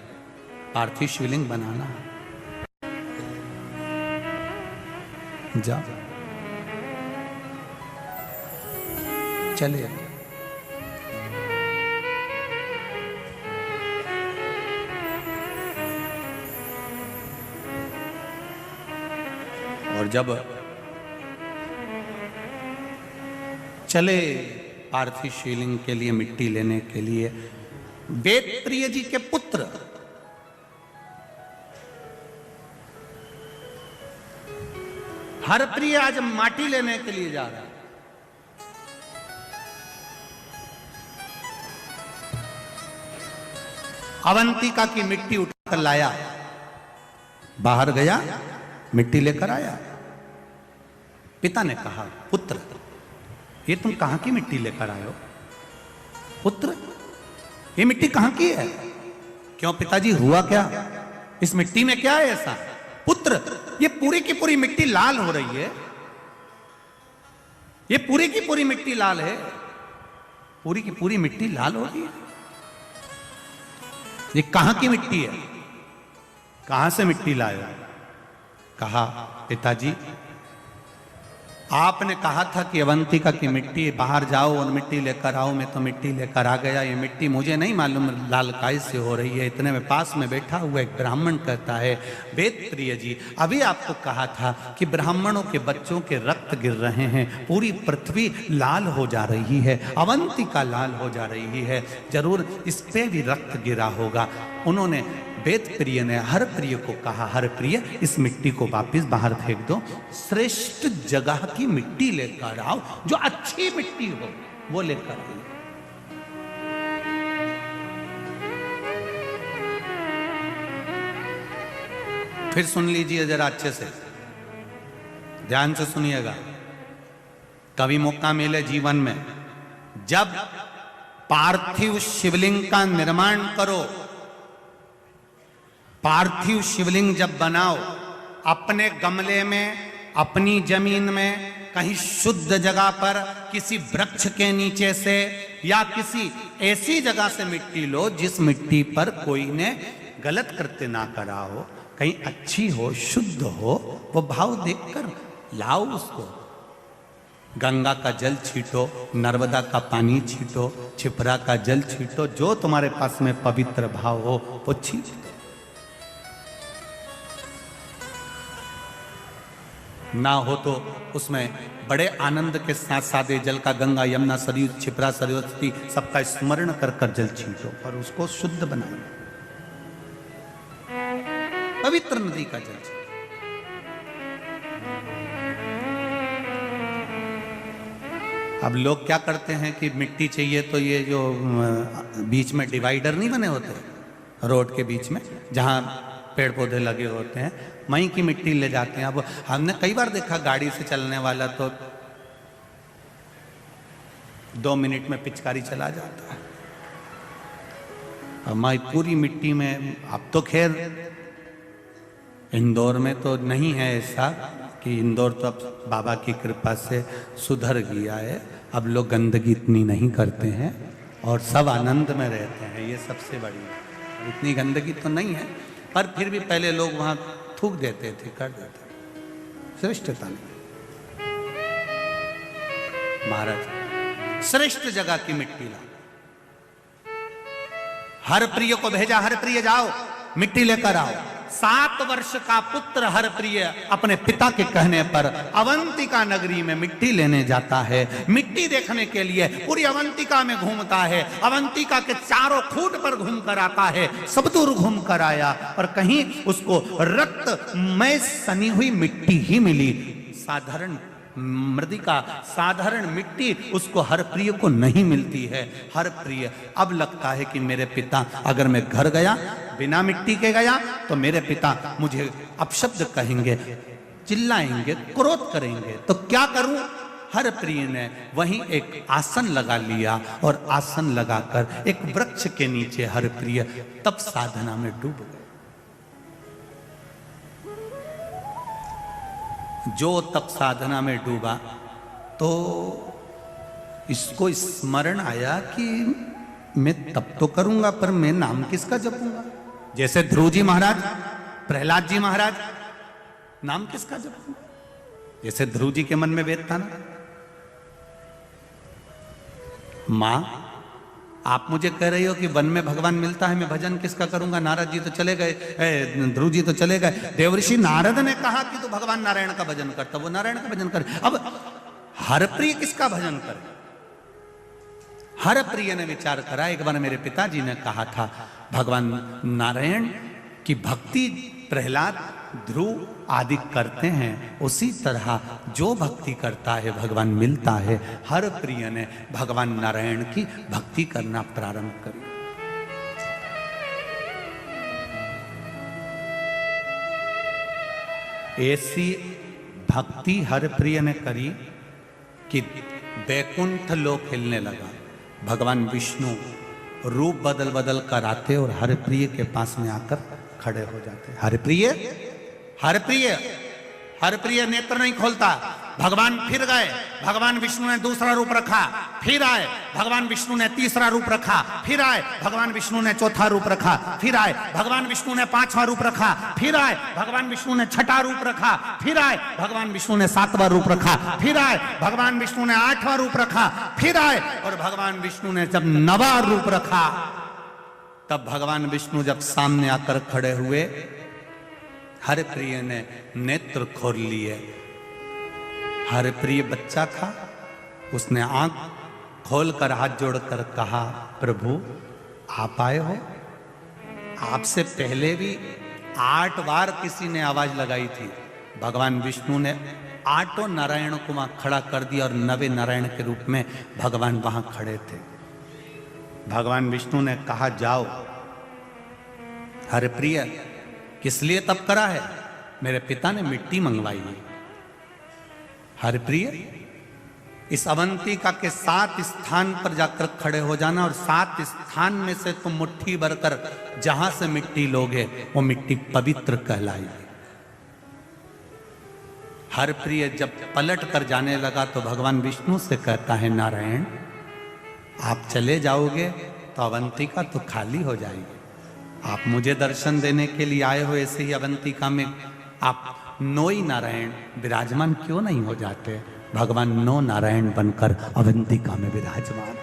पार्थिव शिवलिंग बनाना। जाओ, चले। और जब चले पार्थिव शिवलिंग के लिए मिट्टी लेने के लिए, वेद प्रिय जी के पुत्र हरप्रिय आज माटी लेने के लिए जा रहा है। अवंतिका की मिट्टी उठाकर लाया, बाहर गया, मिट्टी लेकर आया। पिता ने कहा पुत्र ये तुम कहां की मिट्टी लेकर आए हो? पुत्र ये मिट्टी कहां की है? क्यों पिताजी हुआ क्या? इस मिट्टी में क्या है ऐसा? पुत्र ये पूरी की पूरी मिट्टी लाल हो रही है, ये पूरी की पूरी मिट्टी लाल है, पूरी की पूरी मिट्टी लाल हो रही है। ये कहां की मिट्टी है? कहां से मिट्टी लाया? कहा पिताजी आपने कहा था कि अवंतिका की मिट्टी बाहर जाओ और मिट्टी लेकर आओ, मैं तो मिट्टी लेकर आ गया। ये मिट्टी मुझे नहीं मालूम लाल काय से हो रही है। इतने में पास में बैठा हुआ एक ब्राह्मण कहता है वेद प्रिय जी अभी आपको कहा था कि ब्राह्मणों के बच्चों के रक्त गिर रहे हैं, पूरी पृथ्वी लाल हो जा रही है, अवंतिका लाल हो जा रही है, जरूर इस पे भी रक्त गिरा होगा। उन्होंने वेद प्रिय ने हर प्रिय को कहा हर प्रिय इस मिट्टी को वापस बाहर फेंक दो, श्रेष्ठ जगह की मिट्टी लेकर आओ, जो अच्छी मिट्टी हो वो लेकर आओ। फिर सुन लीजिए जरा अच्छे से, ध्यान से सुनिएगा। कभी मौका मिले जीवन में, जब पार्थिव शिवलिंग का निर्माण करो, पार्थिव शिवलिंग जब बनाओ, अपने गमले में, अपनी जमीन में, कहीं शुद्ध जगह पर, किसी वृक्ष के नीचे से या किसी ऐसी जगह से मिट्टी लो जिस मिट्टी पर कोई ने गलत कृत्य ना करा हो, कहीं अच्छी हो, शुद्ध हो, वो भाव देखकर लाओ उसको। गंगा का जल छीटो, नर्मदा का पानी छीटो, छिपरा का जल छीटो, जो तुम्हारे पास में पवित्र भाव हो वो छीटो। ना हो तो उसमें बड़े आनंद के साथ सादे जल का गंगा यमुना सरयू छिपरा सरस्वती सबका स्मरण कर कर जल छींटो और उसको शुद्ध बनाओ, पवित्र नदी का जल छींटो। अब लोग क्या करते हैं कि मिट्टी चाहिए तो ये जो बीच में डिवाइडर नहीं बने होते रोड के बीच में, जहां पेड़ पौधे लगे होते हैं, वहीं की मिट्टी ले जाते हैं। अब हमने कई बार देखा गाड़ी से चलने वाला तो 2 मिनट में पिचकारी चला जाता है। अब मैं पूरी मिट्टी में, अब तो खैर इंदौर में तो नहीं है ऐसा कि इंदौर तो अब बाबा की कृपा से सुधर गया है, अब लोग गंदगी इतनी नहीं करते हैं और सब आनंद में रहते हैं, ये सबसे बड़ी। इतनी गंदगी तो नहीं है, पर फिर भी पहले लोग वहाँ थूक देते थे, कर देते थे, श्रेष्ठता नहीं। महाराज श्रेष्ठ जगह की मिट्टी ला, हर प्रिय को भेजा, हर प्रिय जाओ मिट्टी लेकर आओ। 7 वर्ष का पुत्र हर प्रिय अपने पिता के कहने पर अवंतिका नगरी में मिट्टी लेने जाता है। मिट्टी देखने के लिए पूरी अवंतिका में घूमता है, अवंतिका के चारों खूंट पर घूम कर आता है, सब दूर घूम कर आया और कहीं उसको रक्त में सनी हुई मिट्टी ही मिली। साधारण मृदिका, साधारण मिट्टी उसको हर प्रिय को नहीं मिलती है। हर प्रिय अब लगता है कि मेरे पिता, अगर मैं घर गया बिना मिट्टी के गया तो मेरे पिता मुझे अपशब्द कहेंगे, चिल्लाएंगे, क्रोध करेंगे, तो क्या करूं। हर प्रिय ने वहीं एक आसन लगा लिया और आसन लगाकर एक वृक्ष के नीचे हर प्रिय तप साधना में डूब गए। जो तप साधना में डूबा तो इसको स्मरण आया कि मैं तप तो करूंगा पर मैं नाम किसका जपूंगा। जैसे ध्रुव जी महाराज, प्रहलाद जी महाराज, नाम किसका जपूंगा। जैसे ध्रुव जी के मन में वेद था ना, मां आप मुझे कह रही हो कि वन में भगवान मिलता है, मैं भजन किसका करूंगा। नारद जी तो चले गए, ध्रुव जी तो चले गए, देवऋषि नारद ने कहा कि तू भगवान नारायण का भजन करता, वो नारायण का भजन करे। अब हर प्रिय किसका भजन करे। हर प्रिय ने विचार करा। एक बार मेरे पिताजी ने कहा था भगवान नारायण की भक्ति प्रहलाद, ध्रुव आदि करते हैं, उसी तरह जो भक्ति करता है भगवान मिलता है। हर प्रिय ने भगवान नारायण की भक्ति करना प्रारंभ करी। ऐसी भक्ति हर प्रिय ने करी कि बैकुंठ लोक हिलने लगा। भगवान विष्णु रूप बदल बदल कर आते और हर प्रिय के पास में आकर खड़े हो जाते। हर प्रिय, हर प्रिय, हर प्रिय नेत्र नहीं खोलता। भगवान फिर गए, भगवान विष्णु ने दूसरा रूप रखा, फिर आए, भगवान विष्णु ने तीसरा रूप रखा, फिर आए, भगवान विष्णु ने चौथा रूप रखा, फिर आए, भगवान विष्णु ने 5वां रूप रखा, फिर आए, भगवान विष्णु ने 6ठा रूप रखा, फिर आए, भगवान विष्णु ने 7वां रूप रखा, फिर आए, भगवान विष्णु ने 8वां रूप रखा, फिर आए, और भगवान विष्णु ने जब 9वां रूप रखा, तब भगवान विष्णु जब सामने आकर खड़े हुए, हर प्रिय ने नेत्र खोल लिए। हर प्रिय बच्चा था, उसने आंख खोलकर हाथ जोड़कर कहा, प्रभु आप आए हो। आपसे पहले भी 8 बार किसी ने आवाज लगाई थी। भगवान विष्णु ने 8 नारायण को वहां खड़ा कर दिया और 9वें नारायण के रूप में भगवान वहां खड़े थे। भगवान विष्णु ने कहा, जाओ। हर प्रिय किस लिए तप करा है। मेरे पिता ने मिट्टी मंगवाई है। हर प्रिय इस अवंतिका के 7 स्थान पर जाकर खड़े हो जाना और 7 स्थान में से तुम मुट्ठी भरकर जहां से मिट्टी लोगे वो मिट्टी पवित्र कहलाएगी। हर प्रिय जब पलट कर जाने लगा तो भगवान विष्णु से कहता है, नारायण आप चले जाओगे तो अवंतिका तो खाली हो जाएगी। आप मुझे दर्शन देने के लिए आए हो, ऐसे ही अवंतिका में आप 9 नारायण विराजमान क्यों नहीं हो जाते। भगवान 9 नारायण बनकर अवंतिका में विराजमान।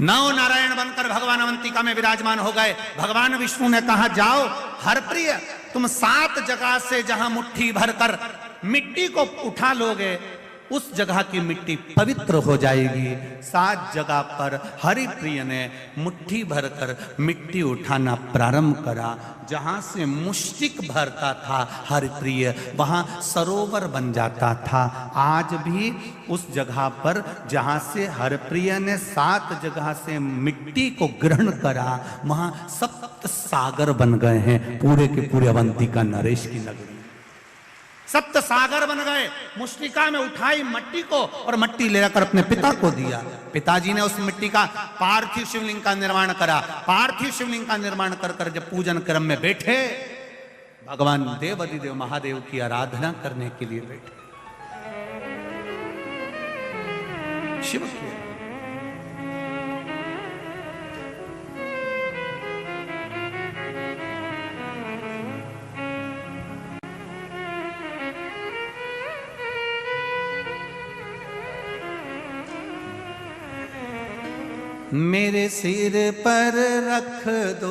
9 नारायण बनकर भगवान अवंतिका में विराजमान हो गए। भगवान विष्णु ने कहा, जाओ हर प्रिय तुम 7 जगह से जहां मुट्ठी भरकर मिट्टी को उठा लोगे उस जगह की मिट्टी पवित्र हो जाएगी। 7 जगह पर हरि प्रिय ने मुट्ठी भरकर मिट्टी उठाना प्रारंभ करा। जहां से मुष्टिक भरता था हरि प्रिय, वहां सरोवर बन जाता था। आज भी उस जगह पर जहां से हरि प्रिय ने 7 जगह से मिट्टी को ग्रहण करा, वहां 7 सागर बन गए हैं। पूरे के पूरे अवंतिका नरेश की नगरी सप्त सागर बन गए। मुष्टिका में उठाई मट्टी को और मट्टी ले जाकर अपने पिता को दिया। पिताजी ने उस मिट्टी का पार्थिव शिवलिंग का निर्माण करा। पार्थिव शिवलिंग का निर्माण कर कर जब पूजन क्रम में बैठे, भगवान देवाधिदेव महादेव की आराधना करने के लिए बैठे। शिव की मेरे सिर पर रख दो